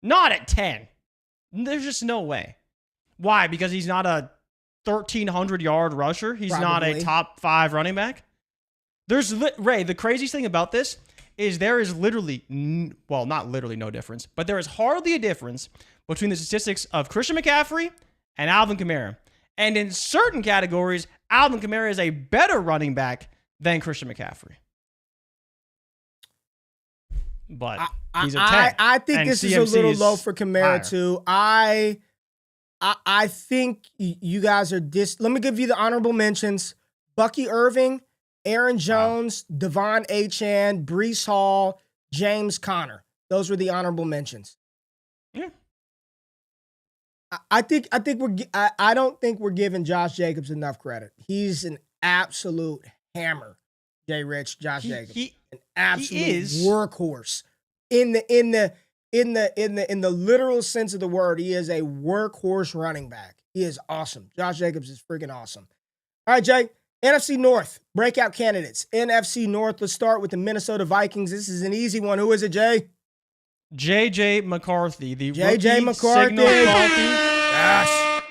Not at 10. There's just no way. Why? Because he's not a 1,300-yard rusher? He's not a top 5 running back? Ray, the craziest thing about this is there is literally, not literally no difference, but there is hardly a difference between the statistics of Christian McCaffrey and Alvin Kamara. And in certain categories, Alvin Kamara is a better running back than Christian McCaffrey. But he's a 10. I think this is a little low for Kamara too. I think you guys are let me give you the honorable mentions. Bucky Irving, Aaron Jones, Devon Achane, Breece Hall, James Conner. Those were the honorable mentions. Yeah. I don't think we're giving Josh Jacobs enough credit. He's an absolute hammer. Jay Rich, Josh Jacobs, an absolute workhorse. In the literal sense of the word, he is a workhorse running back. He is awesome. Josh Jacobs is freaking awesome. All right, Jay. NFC North, breakout candidates. NFC North, let's start with the Minnesota Vikings. This is an easy one. Who is it, Jay? J.J. McCarthy, the J.J. rookie McCarthy. signal quality. Yes.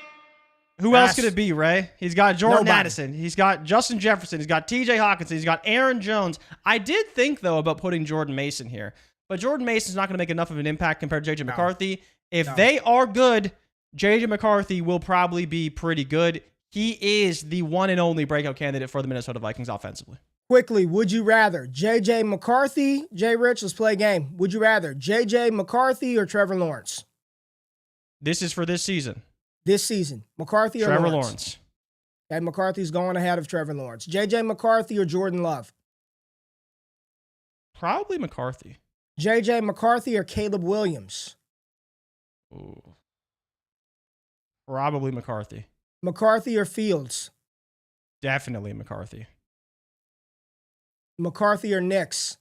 Who else could it be, Ray? He's got Jordan Addison. He's got Justin Jefferson. He's got T.J. Hawkinson. He's got Aaron Jones. I did think, though, about putting Jordan Mason here. But Jordan Mason's not going to make enough of an impact compared to J.J. McCarthy. If they are good, J.J. McCarthy will probably be pretty good. He is the one and only breakout candidate for the Minnesota Vikings offensively. Quickly, would you rather J.J. McCarthy, Jay Rich, let's play a game. Would you rather J.J. McCarthy or Trevor Lawrence? This is for this season. This season. McCarthy or Trevor Lawrence. And McCarthy's going ahead of Trevor Lawrence. J.J. McCarthy or Jordan Love? Probably McCarthy. J.J. McCarthy or Caleb Williams? Ooh. Probably McCarthy. McCarthy or Fields? Definitely McCarthy. McCarthy or Nix?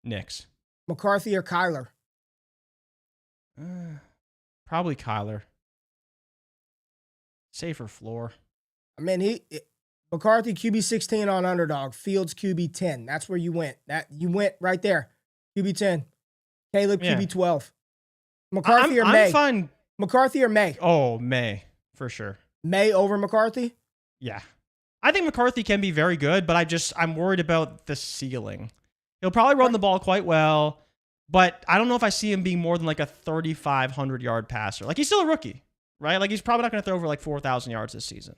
Nix. McCarthy or Kyler? Probably Kyler. Safer floor. I mean, McCarthy QB 16 on underdog. Fields QB 10. That's where you went. You went right there. QB 10. Caleb QB 12. McCarthy or May? I'm fine. McCarthy or May? Oh, May for sure. May over McCarthy? Yeah. I think McCarthy can be very good, but I'm worried about the ceiling. He'll probably run the ball quite well, but I don't know if I see him being more than like a 3,500-yard passer. Like, he's still a rookie, right? Like, he's probably not going to throw over like 4,000 yards this season.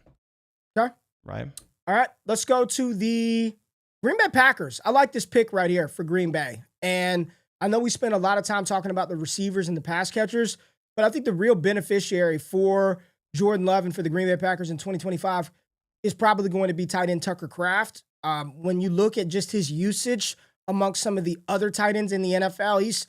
Okay. Right? All right. Let's go to the Green Bay Packers. I like this pick right here for Green Bay. And I know we spent a lot of time talking about the receivers and the pass catchers, but I think the real beneficiary for Jordan Love and for the Green Bay Packers in 2025 is probably going to be tight end Tucker Kraft. When you look at just his usage amongst some of the other tight ends in the NFL, he's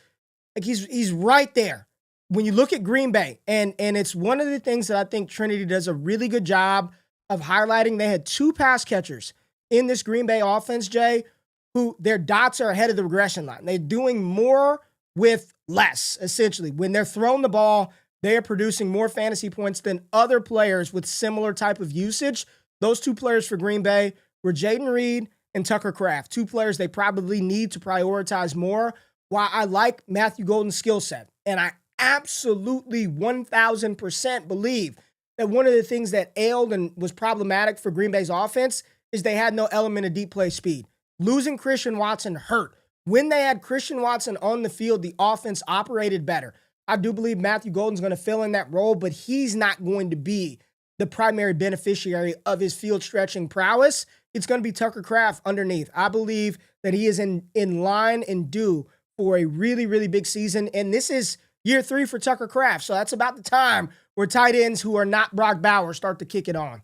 right there. When you look at Green Bay, and it's one of the things that I think Trinity does a really good job of highlighting. They had 2 pass catchers in this Green Bay offense, Jay, who their dots are ahead of the regression line. They're doing more with less, essentially. When they're throwing the ball, they are producing more fantasy points than other players with similar type of usage. Those two players for Green Bay were Jaden Reed and Tucker Kraft, two players they probably need to prioritize more. While I like Matthew Golden's skill set, and I absolutely 1,000% believe that one of the things that ailed and was problematic for Green Bay's offense is they had no element of deep play speed. Losing Christian Watson hurt. When they had Christian Watson on the field, the offense operated better. I do believe Matthew Golden's going to fill in that role, but he's not going to be the primary beneficiary of his field stretching prowess. It's going to be Tucker Kraft underneath. I believe that he is in line and due for a really, really big season. And this is year 3 for Tucker Kraft. So that's about the time where tight ends who are not Brock Bowers start to kick it on.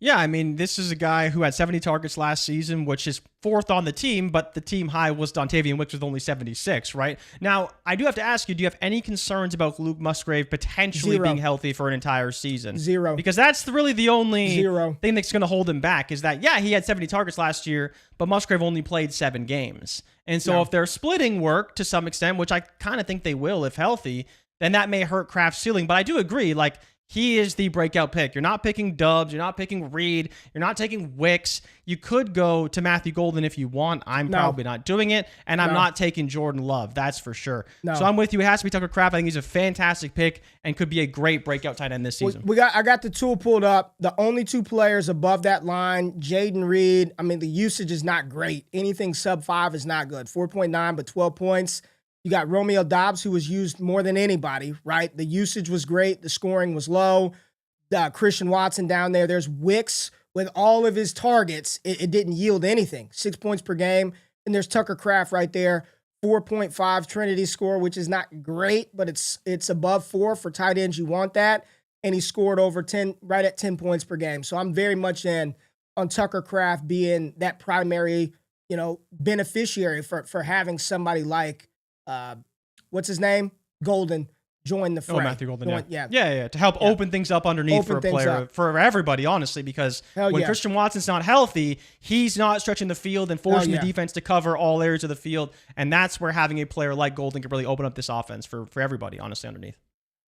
Yeah, I mean, this is a guy who had 70 targets last season, which is 4th on the team, but the team high was Dontavian Wicks with only 76, right? Now, I do have to ask you, do you have any concerns about Luke Musgrave potentially being healthy for an entire season? Zero. Because that's really the only thing that's going to hold him back is that, yeah, he had 70 targets last year, but Musgrave only played 7 games. And so if they're splitting work to some extent, which I kind of think they will if healthy, then that may hurt Kraft's ceiling. But I do agree, like, he is the breakout pick. You're not picking Dubs. You're not picking Reed. You're not taking Wicks. You could go to Matthew Golden if you want. I'm probably not doing it. And I'm not taking Jordan Love. That's for sure. So I'm with you. It has to be Tucker Kraft. I think he's a fantastic pick and could be a great breakout tight end this season. I got the tool pulled up. The only 2 players above that line, Jaden Reed. I mean, the usage is not great. Anything sub 5 is not good. 4.9, but 12 points. You got Romeo Doubs, who was used more than anybody, right? The usage was great. The scoring was low. Christian Watson down there. There's Wicks with all of his targets. It didn't yield anything. 6 points per game. And there's Tucker Kraft right there. 4.5 Trinity score, which is not great, but it's above 4 for tight ends. You want that. And he scored over 10, right at 10 points per game. So I'm very much in on Tucker Kraft being that primary, beneficiary for having somebody like, what's his name? Golden join the fray. Oh, Matthew Golden, yeah. To help open things up underneath for a player, for everybody, honestly, because when Christian Watson's not healthy, he's not stretching the field and forcing the defense to cover all areas of the field, and that's where having a player like Golden could really open up this offense for everybody, honestly, underneath.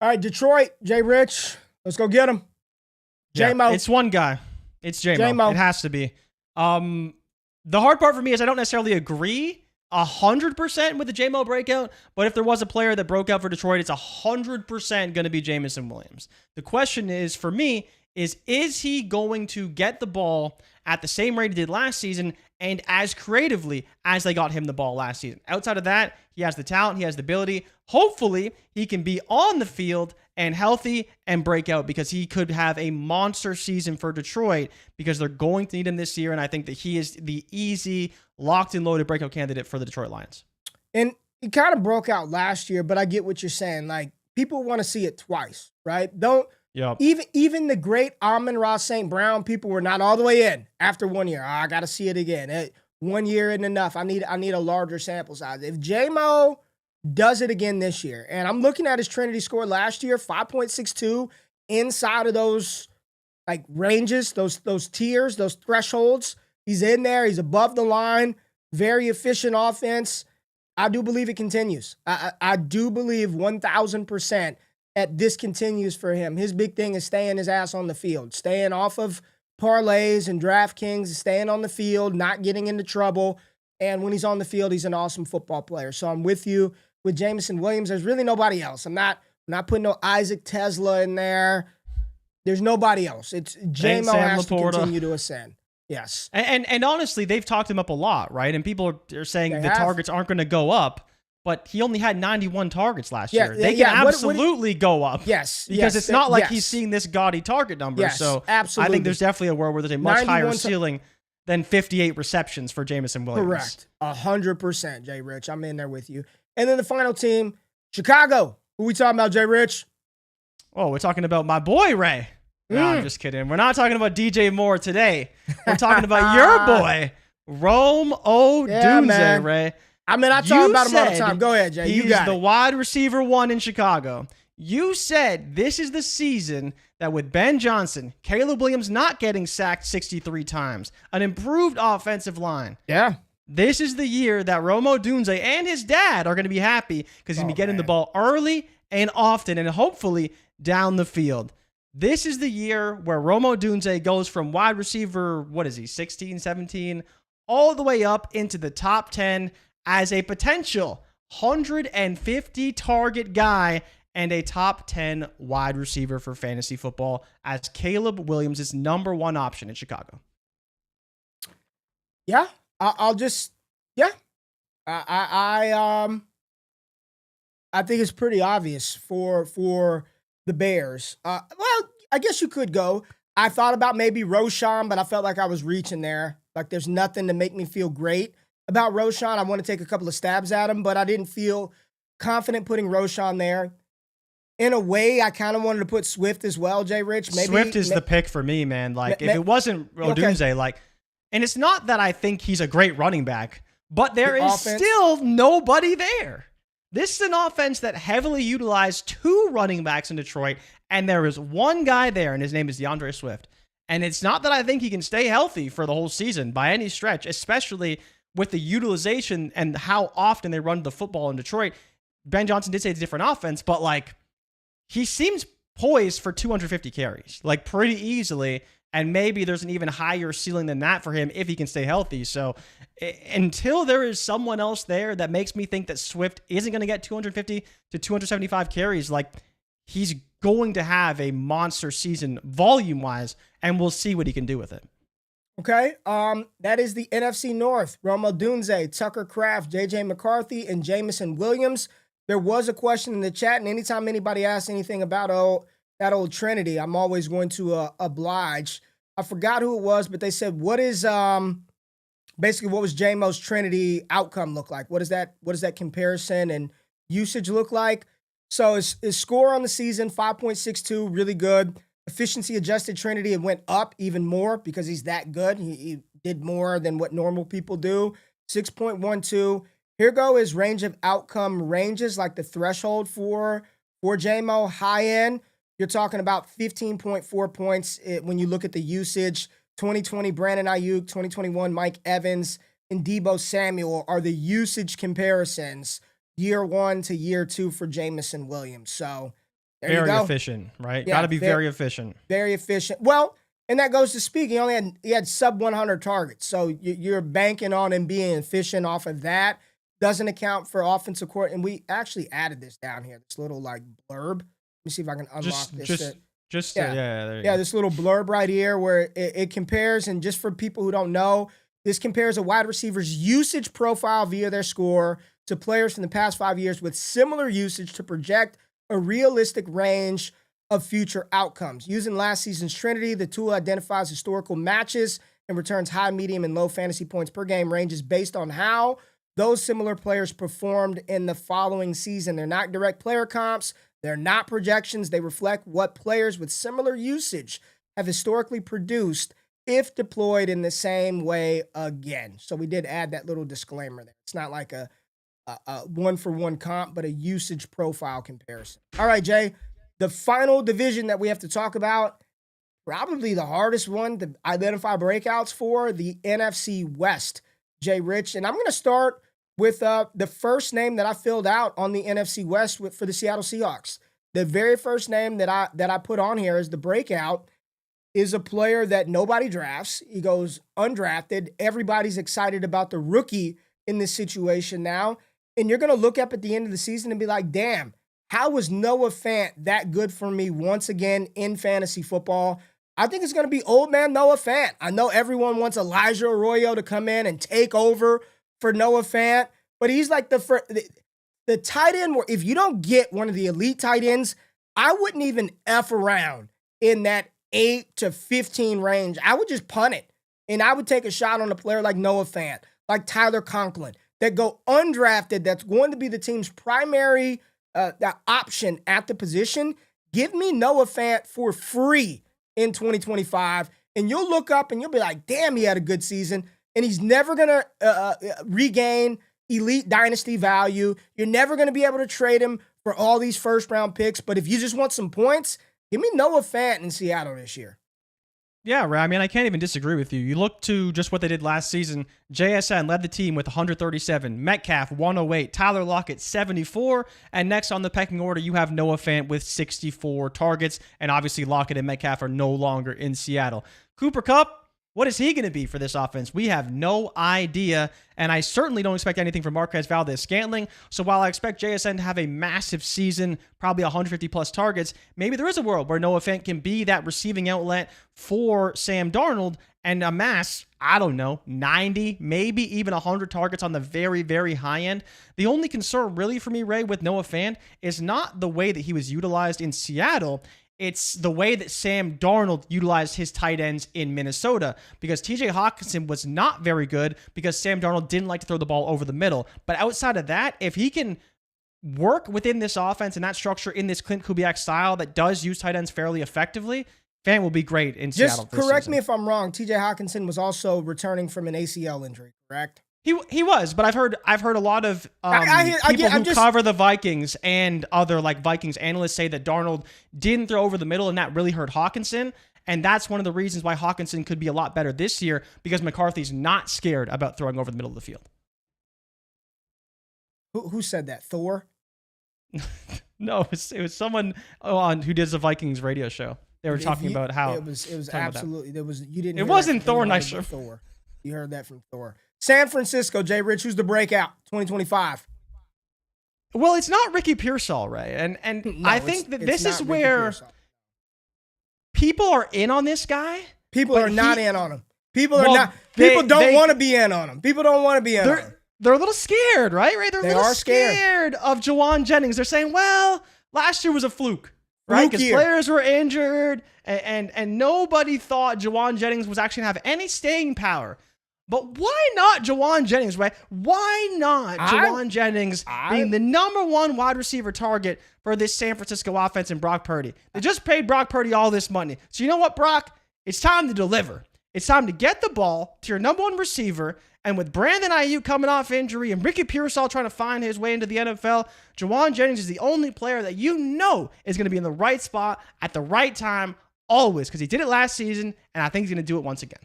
All right, Detroit, Jay Rich, let's go get him. J-Mo. It's one guy. It's J-Mo. It has to be. The hard part for me is I don't necessarily agree 100% with the J-Mo breakout, but if there was a player that broke out for Detroit, it's 100% going to be Jameson Williams. The question is, for me, is he going to get the ball at the same rate he did last season and as creatively as they got him the ball last season? Outside of that, he has the talent, he has the ability. Hopefully, he can be on the field and healthy and break out because he could have a monster season for Detroit because they're going to need him this year, and I think that he is the easy, locked and loaded breakout candidate for the Detroit Lions. And he kind of broke out last year, but I get what you're saying. Like, people want to see it twice, right? Even the great Amon-Ra St. Brown, people were not all the way in after 1 year. I got to see it again. 1 year isn't enough. I need a larger sample size. If J-Mo does it again this year, and I'm looking at his Trinity score last year, 5.62, inside of those like ranges, those tiers, those thresholds. He's in there. He's above the line. Very efficient offense. I do believe it continues. I do believe 1,000% that this continues for him. His big thing is staying his ass on the field, staying off of parlays and DraftKings, staying on the field, not getting into trouble. And when he's on the field, he's an awesome football player. So I'm with you with Jameson Williams. There's really nobody else. I'm not putting no Isaac Tesla in there. There's nobody else. It's J-Mo has to continue to ascend. Yes. And honestly, they've talked him up a lot, right? And people are saying the targets aren't going to go up, but he only had 91 targets last year. They can absolutely go up. Yes. Because it's not like he's seeing this gaudy target number. Yes, so absolutely. I think there's definitely a world where there's a much higher ceiling than 58 receptions for Jameson Williams. Correct. 100%, Jay Rich. I'm in there with you. And then the final team, Chicago. Who we talking about, Jay Rich? Oh, we're talking about my boy, Ray. No, I'm just kidding. We're not talking about DJ Moore today. We're talking about your boy, Rome Odunze, Ray. I mean, I talk about him all the time. Go ahead, Jay. You got the wide receiver 1 in Chicago. You said this is the season that with Ben Johnson, Caleb Williams not getting sacked 63 times, an improved offensive line. Yeah. This is the year that Rome Odunze and his dad are going to be happy because he's going to be getting the ball early and often and hopefully down the field. This is the year where Rome Odunze goes from wide receiver, 16, 17, all the way up into the top 10 as a potential 150 target guy and a top 10 wide receiver for fantasy football as Caleb Williams is number one option in Chicago. Yeah, I think it's pretty obvious for the Bears. Well, I guess you could go. I thought about maybe Roschon, but I felt like I was reaching there. Like there's nothing to make me feel great about Roschon. I want to take a couple of stabs at him, but I didn't feel confident putting Roschon there. In a way, I kind of wanted to put Swift as well, Jay Rich. Maybe Swift is the pick for me, man. Like if it wasn't Odunze, and it's not that I think he's a great running back, but there is still nobody there. This is an offense that heavily utilized 2 running backs in Detroit, and there is one guy there, and his name is DeAndre Swift. And it's not that I think he can stay healthy for the whole season by any stretch, especially with the utilization and how often they run the football in Detroit. Ben Johnson did say it's a different offense, but he seems poised for 250 carries, pretty easily. And maybe there's an even higher ceiling than that for him if he can stay healthy. So until there is someone else there that makes me think that Swift isn't going to get 250 to 275 carries, he's going to have a monster season volume-wise, and we'll see what he can do with it. Okay, that is the NFC North. Rome Odunze, Tucker Kraft, J.J. McCarthy, and Jamison Williams. There was a question in the chat, and anytime anybody asks anything about that old Trinity, I'm always going to oblige. I forgot who it was, but they said, what is basically what was J-Mo's Trinity outcome look like? What does that comparison and usage look like? So his score on the season, 5.62, really good. Efficiency adjusted Trinity, it went up even more because he's that good. He did more than what normal people do. 6.12. Here go his range of outcome ranges, like the threshold for J-Mo. High end, you're talking about 15.4 points when you look at the usage. 2020 Brandon Ayuk, 2021 Mike Evans, and Deebo Samuel are the usage comparisons year 1 to year 2 for Jamison Williams. So there you go. Very efficient, right? Yeah, got to be very efficient. Very efficient. Well, and that goes to speak. He had sub 100 targets. So you're banking on him being efficient off of that. Doesn't account for offensive court. And we actually added this down here, this little blurb. Let me see if I can unlock this. This little blurb right here where it compares, and just for people who don't know, this compares a wide receiver's usage profile via their score to players from the past 5 years with similar usage to project a realistic range of future outcomes. Using last season's Trinity, the tool identifies historical matches and returns high, medium, and low fantasy points per game ranges based on how those similar players performed in the following season. They're not direct player comps. They're not projections. They reflect what players with similar usage have historically produced if deployed in the same way again. So we did add that little disclaimer there. It's not like a one-for-one comp, but a usage profile comparison. All right, Jay, the final division that we have to talk about, probably the hardest one to identify breakouts for, the NFC West, Jay Rich. And I'm going to start with the first name that I filled out on the NFC West for the Seattle Seahawks. The very first name that I put on here as the breakout is a player that nobody drafts. He goes undrafted. Everybody's excited about the rookie in this situation now. And you're going to look up at the end of the season and be like, damn, how was Noah Fant that good for me once again in fantasy football? I think it's going to be old man Noah Fant. I know everyone wants Elijah Arroyo to come in and take over for Noah Fant, but he's like the tight end where if you don't get one of the elite tight ends, I wouldn't even F around in that 8 to 15 range. I would just punt it, and I would take a shot on a player like Noah Fant, like Tyler Conklin, that go undrafted, that's going to be the team's primary option at the position. Give me Noah Fant for free in 2025, and you'll look up and you'll be like, damn, he had a good season, and he's never going to regain elite dynasty value. You're never going to be able to trade him for all these first-round picks, but if you just want some points, give me Noah Fant in Seattle this year. Yeah, Ray, I mean, I can't even disagree with you. You look to just what they did last season. JSN led the team with 137, Metcalf 108, Tyler Lockett 74, and next on the pecking order, you have Noah Fant with 64 targets, and obviously Lockett and Metcalf are no longer in Seattle. Cooper Kupp, what is he going to be for this offense? We have no idea, and I certainly don't expect anything from Marquez Valdez-Scantling. So while I expect JSN to have a massive season, probably 150-plus targets, maybe there is a world where Noah Fant can be that receiving outlet for Sam Darnold and amass, I don't know, 90, maybe even 100 targets on the very, very high end. The only concern really for me, Ray, with Noah Fant is not the way that he was utilized in Seattle. It's the way that Sam Darnold utilized his tight ends in Minnesota, because TJ Hawkinson was not very good because Sam Darnold didn't like to throw the ball over the middle. But outside of that, if he can work within this offense and that structure in this Clint Kubiak style that does use tight ends fairly effectively, Fant will be great in Seattle. Just correct me if I'm wrong. TJ Hawkinson was also returning from an ACL injury, correct? He was, but I've heard a lot of people who cover the Vikings and other like Vikings analysts say that Darnold didn't throw over the middle, and that really hurt Hawkinson. And that's one of the reasons why Hawkinson could be a lot better this year, because McCarthy's not scared about throwing over the middle of the field. Who said that? Thor? No, it was someone on who does the Vikings radio show. They were talking about how it was absolutely there was you didn't. It wasn't Thor. Nice. Thor. You heard that from Thor. San Francisco, Jay Rich, who's the breakout 2025? Well, it's not Ricky Pearsall, Ray. And no, I think that this is where people are in on this guy. People are not in on him. People don't want to be in on him. People don't want to be in on him. They're a little scared, right? They're a little scared of Juwan Jennings. They're saying, well, last year was a fluke, right? Because players were injured, and nobody thought Juwan Jennings was actually going to have any staying power. But why not Juwan Jennings, right? Why not Juwan Jennings being the number one wide receiver target for this San Francisco offense and Brock Purdy? They just paid Brock Purdy all this money. So you know what, Brock? It's time to deliver. It's time to get the ball to your number one receiver. And with Brandon Ayuk coming off injury and Ricky Pearsall trying to find his way into the NFL, Juwan Jennings is the only player that you know is going to be in the right spot at the right time always, because he did it last season, and I think he's going to do it once again.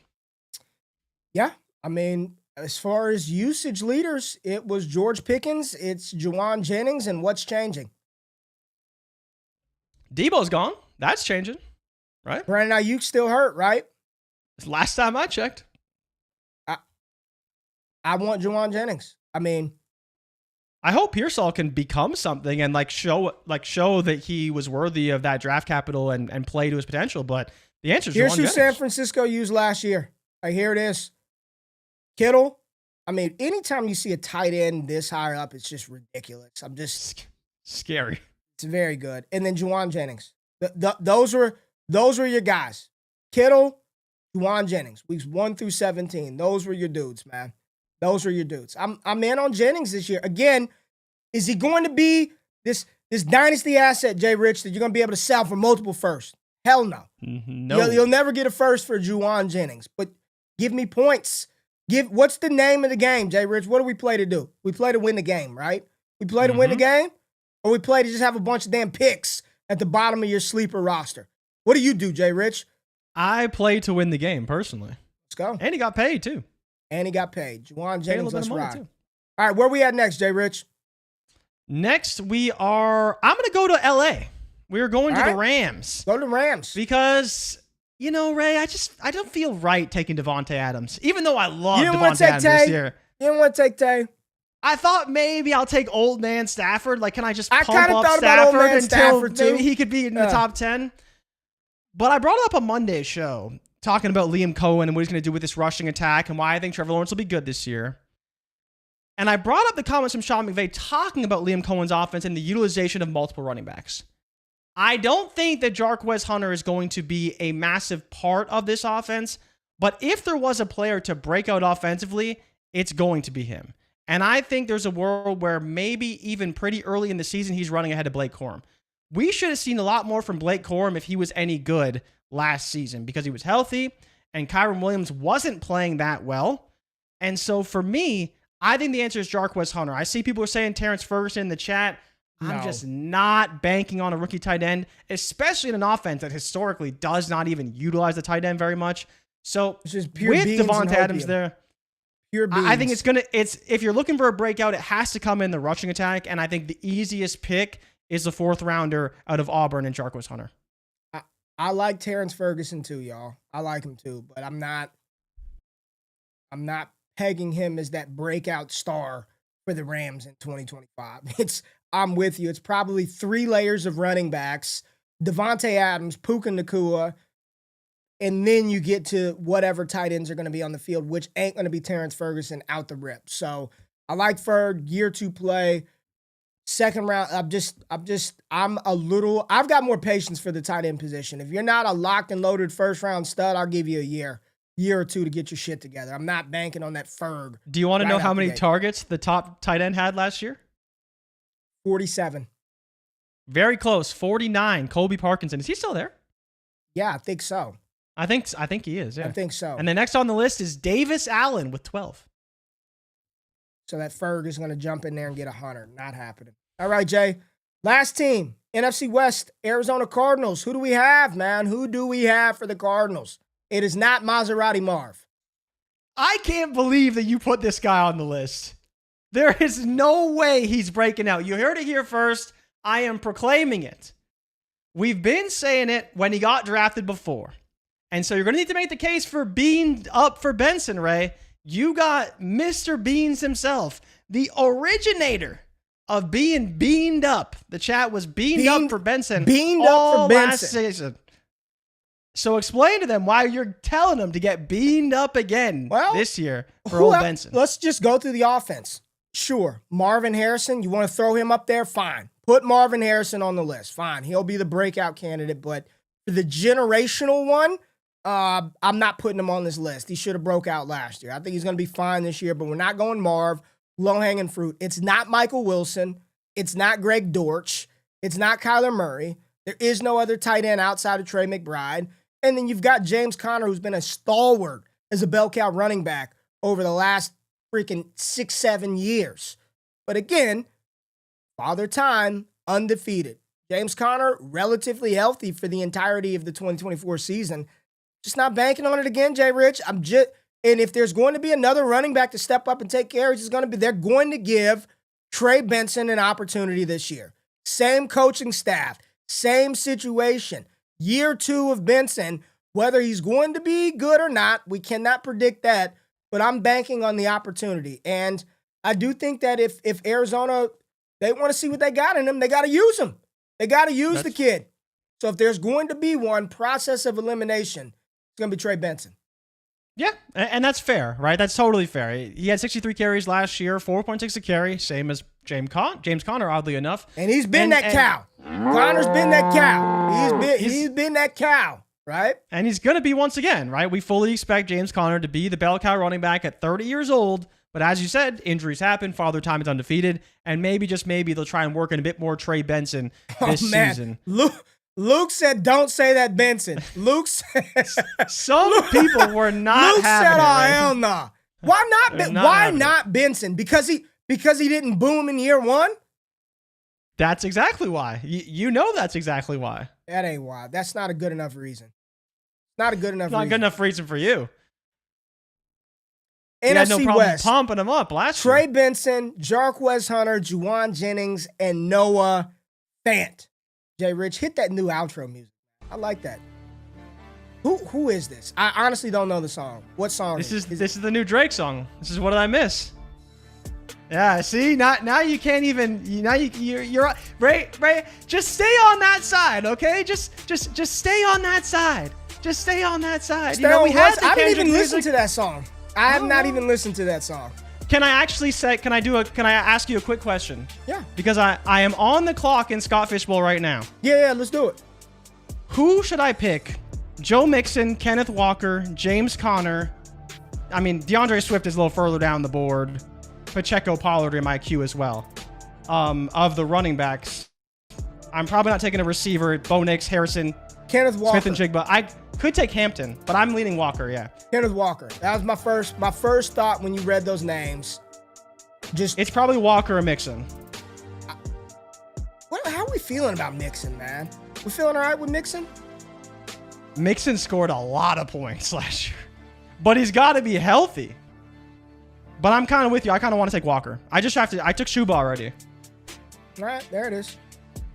Yeah. I mean, as far as usage leaders, it was George Pickens, it's Juwan Jennings, and what's changing? Debo's gone. That's changing, right? Brandon Ayuk still hurt, right? Last time I checked. I want Juwan Jennings. I mean, I hope Pearsall can become something and show that he was worthy of that draft capital and play to his potential. But the answer is here's who San Francisco used last year. Here it is. Kittle. I mean, anytime you see a tight end this high up, it's just ridiculous. I'm just scary. It's very good. And then Juwan Jennings. Those were your guys. Kittle, Juwan Jennings, weeks 1 through 17. Those were your dudes, man. Those were your dudes. I'm in on Jennings this year. Again, is he going to be this dynasty asset, Jay Rich, that you're going to be able to sell for multiple firsts? Hell no. No. You'll never get a first for Juwan Jennings. But give me points. What's the name of the game, Jay Rich? What do we play to do? We play to win the game, right? We play to win the game, or we play to just have a bunch of damn picks at the bottom of your sleeper roster. What do you do, Jay Rich? I play to win the game, personally. Let's go. And he got paid, too. Juwan Jennings, let's ride. All right, where we at next, Jay Rich? Next, I'm going to go to L.A. We're going to the Rams. Go to the Rams. Because... You know, Ray, I don't feel right taking Devontae Adams, even though I love Devontae Adams this year. You didn't want to take Tay? I thought maybe I'll take old man Stafford. Like, can I just pump up Stafford until Stafford maybe he could be in the top 10? But I brought up a Monday show talking about Liam Cohen and what he's going to do with this rushing attack and why I think Trevor Lawrence will be good this year. And I brought up the comments from Sean McVay talking about Liam Cohen's offense and the utilization of multiple running backs. I don't think that Jarquez Hunter is going to be a massive part of this offense, but if there was a player to break out offensively, it's going to be him. And I think there's a world where maybe even pretty early in the season, he's running ahead of Blake Corum. We should have seen a lot more from Blake Corum if he was any good last season because he was healthy and Kyron Williams wasn't playing that well. And so for me, I think the answer is Jarquez Hunter. I see people are saying Terrence Ferguson in the chat. I'm just not banking on a rookie tight end, especially in an offense that historically does not even utilize the tight end very much. So with Devonta Adams there, I think it's if you're looking for a breakout, it has to come in the rushing attack. And I think the easiest pick is the 4th rounder out of Auburn and Jarquez Hunter. I like Terrence Ferguson too, y'all. I like him too, but I'm not pegging him as that breakout star for the Rams in 2025. I'm with you. It's probably 3 layers of running backs, Devonta Adams, Puka Nacua, and then you get to whatever tight ends are going to be on the field, which ain't going to be Terrence Ferguson out the rip. So I like Ferg, year 2 play, 2nd round. I've got more patience for the tight end position. If you're not a locked and loaded 1st round stud, I'll give you a year or 2 to get your shit together. I'm not banking on that Ferg. Do you want to know how many targets the top tight end had last year? 47. Very close. 49. Colby Parkinson. Is he still there? Yeah, I think so. I think he is. Yeah. I think so. And the next on the list is Davis Allen with 12. So that Ferg is going to jump in there and get 100. Not happening. All right, Jay. Last team, NFC West, Arizona Cardinals. Who do we have, man? Who do we have for the Cardinals? It is not Maserati Marv. I can't believe that you put this guy on the list. There is no way he's breaking out. You heard it here first. I am proclaiming it. We've been saying it when he got drafted before. And so you're going to need to make the case for being up for Benson, Ray. You got Mr. Beans himself, the originator of being beamed up. The chat was beamed up for Benson. Beamed up for Benson. Last season. So explain to them why you're telling them to get beamed up again this year for old Benson. Let's just go through the offense. Sure, Marvin Harrison, you want to throw him up there? Fine. Put Marvin Harrison on the list. Fine. He'll be the breakout candidate. But for the generational one, I'm not putting him on this list. He should have broke out last year. I think he's going to be fine this year, but we're not going Marv. Low-hanging fruit. It's not Michael Wilson. It's not Greg Dortch. It's not Kyler Murray. There is no other tight end outside of Trey McBride. And then you've got James Conner, who's been a stalwart as a bell cow running back over the last freaking 6-7 years. But again, Father Time, undefeated. James Conner, relatively healthy for the entirety of the 2024 season. Just not banking on it again, Jay Rich. And if there's going to be another running back to step up and take care, they're going to give Trey Benson an opportunity this year. Same coaching staff, same situation. Year 2 of Benson, whether he's going to be good or not, we cannot predict that, but I'm banking on the opportunity. And I do think that if Arizona, they want to see what they got in him, they got to use him. They got to use the kid. So if there's going to be one process of elimination, it's going to be Trey Benson. Yeah, and that's fair, right? That's totally fair. He had 63 carries last year, 4.6 a carry, same as James Conner, oddly enough. And he's been that cow. Connor's been that cow. He's been that cow, right? And he's going to be once again, right? We fully expect James Conner to be the bell cow running back at 30 years old. But as you said, injuries happen. Father Time is undefeated. And maybe, just maybe, they'll try and work in a bit more Trey Benson this season. Luke said, don't say that, Benson. Luke said. Some people were not Luke having said, it. oh, hell no. Why not Benson? Because he didn't boom in year 1? That's exactly why. You know that's exactly why. That ain't why. That's not a good enough reason. Not a good enough reason. Not good enough reason for you. NFC you had no problem West. Pumping him up last Trey year. Benson, Jarquez Hunter, Juwan Jennings, and Noah Fant. Jay Rich, hit that new outro music. I like that. Who is this? I honestly don't know the song. What song this is the new Drake song. This is What Did I Miss? Yeah, see, now you can't even. You're Ray. Just stay on that side, okay? Just stay on that side. Just stay on that side. I didn't even listen to that song. I have not even listened to that song. Can I ask you a quick question? Yeah. Because I am on the clock in Scott Fishbowl right now. Yeah, let's do it. Who should I pick? Joe Mixon, Kenneth Walker, James Conner. I mean, DeAndre Swift is a little further down the board. Pacheco, Pollard in my queue as well. Of the running backs, I'm probably not taking a receiver. Bo Nix, Harrison, Kenneth Walker, Smith and Jigba. I could take Hampton, but I'm leaning Walker. Yeah, Kenneth Walker. That was my first thought when you read those names. It's probably Walker or Mixon. how are we feeling about Mixon, man? We feeling all right with Mixon? Mixon scored a lot of points last year, but he's got to be healthy. But I'm kind of with you. I kind of want to take Walker. I took Shuba already. All right, there it is.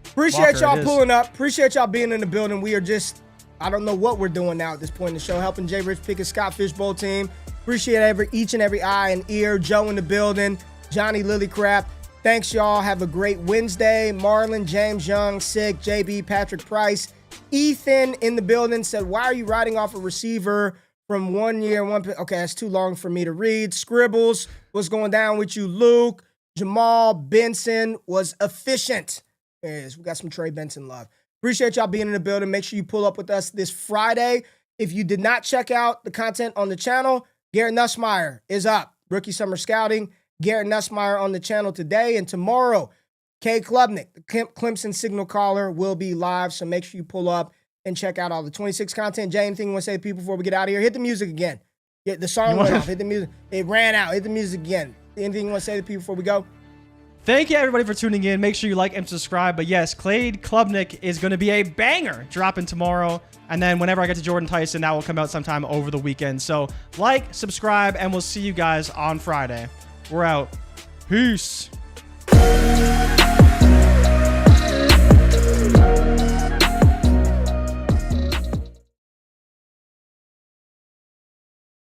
Appreciate y'all pulling up. Appreciate y'all being in the building. We are just, I don't know what we're doing now at this point in the show, helping Jay Rich pick his Scott Fishbowl team. Appreciate each and every eye and ear. Joe in the building. Johnny Lillycrap. Thanks, y'all. Have a great Wednesday. Marlon, James Young, Sick, JB, Patrick Price. Ethan in the building said, why are you writing off a receiver from 1 year? Okay, that's too long for me to read. Scribbles, what's going down with you, Luke? Jamal Benson was efficient. There it is. We got some Trey Benson love. Appreciate y'all being in the building. Make sure you pull up with us this Friday. If you did not check out the content on the channel, Garrett Nussmeier is up. Rookie Summer Scouting. Garrett Nussmeier on the channel today. And tomorrow, Kay Klubnik, the Clemson signal caller, will be live. So make sure you pull up and check out all the 26 content. Jay, anything you want to say to people before we get out of here? Hit the music again. The song went off. Hit the music. It ran out. Hit the music again. Anything you want to say to people before we go? Thank you, everybody, for tuning in. Make sure you like and subscribe. But yes, Cade Klubnik is going to be a banger dropping tomorrow. And then whenever I get to Jordan Tyson, that will come out sometime over the weekend. So like, subscribe, and we'll see you guys on Friday. We're out. Peace.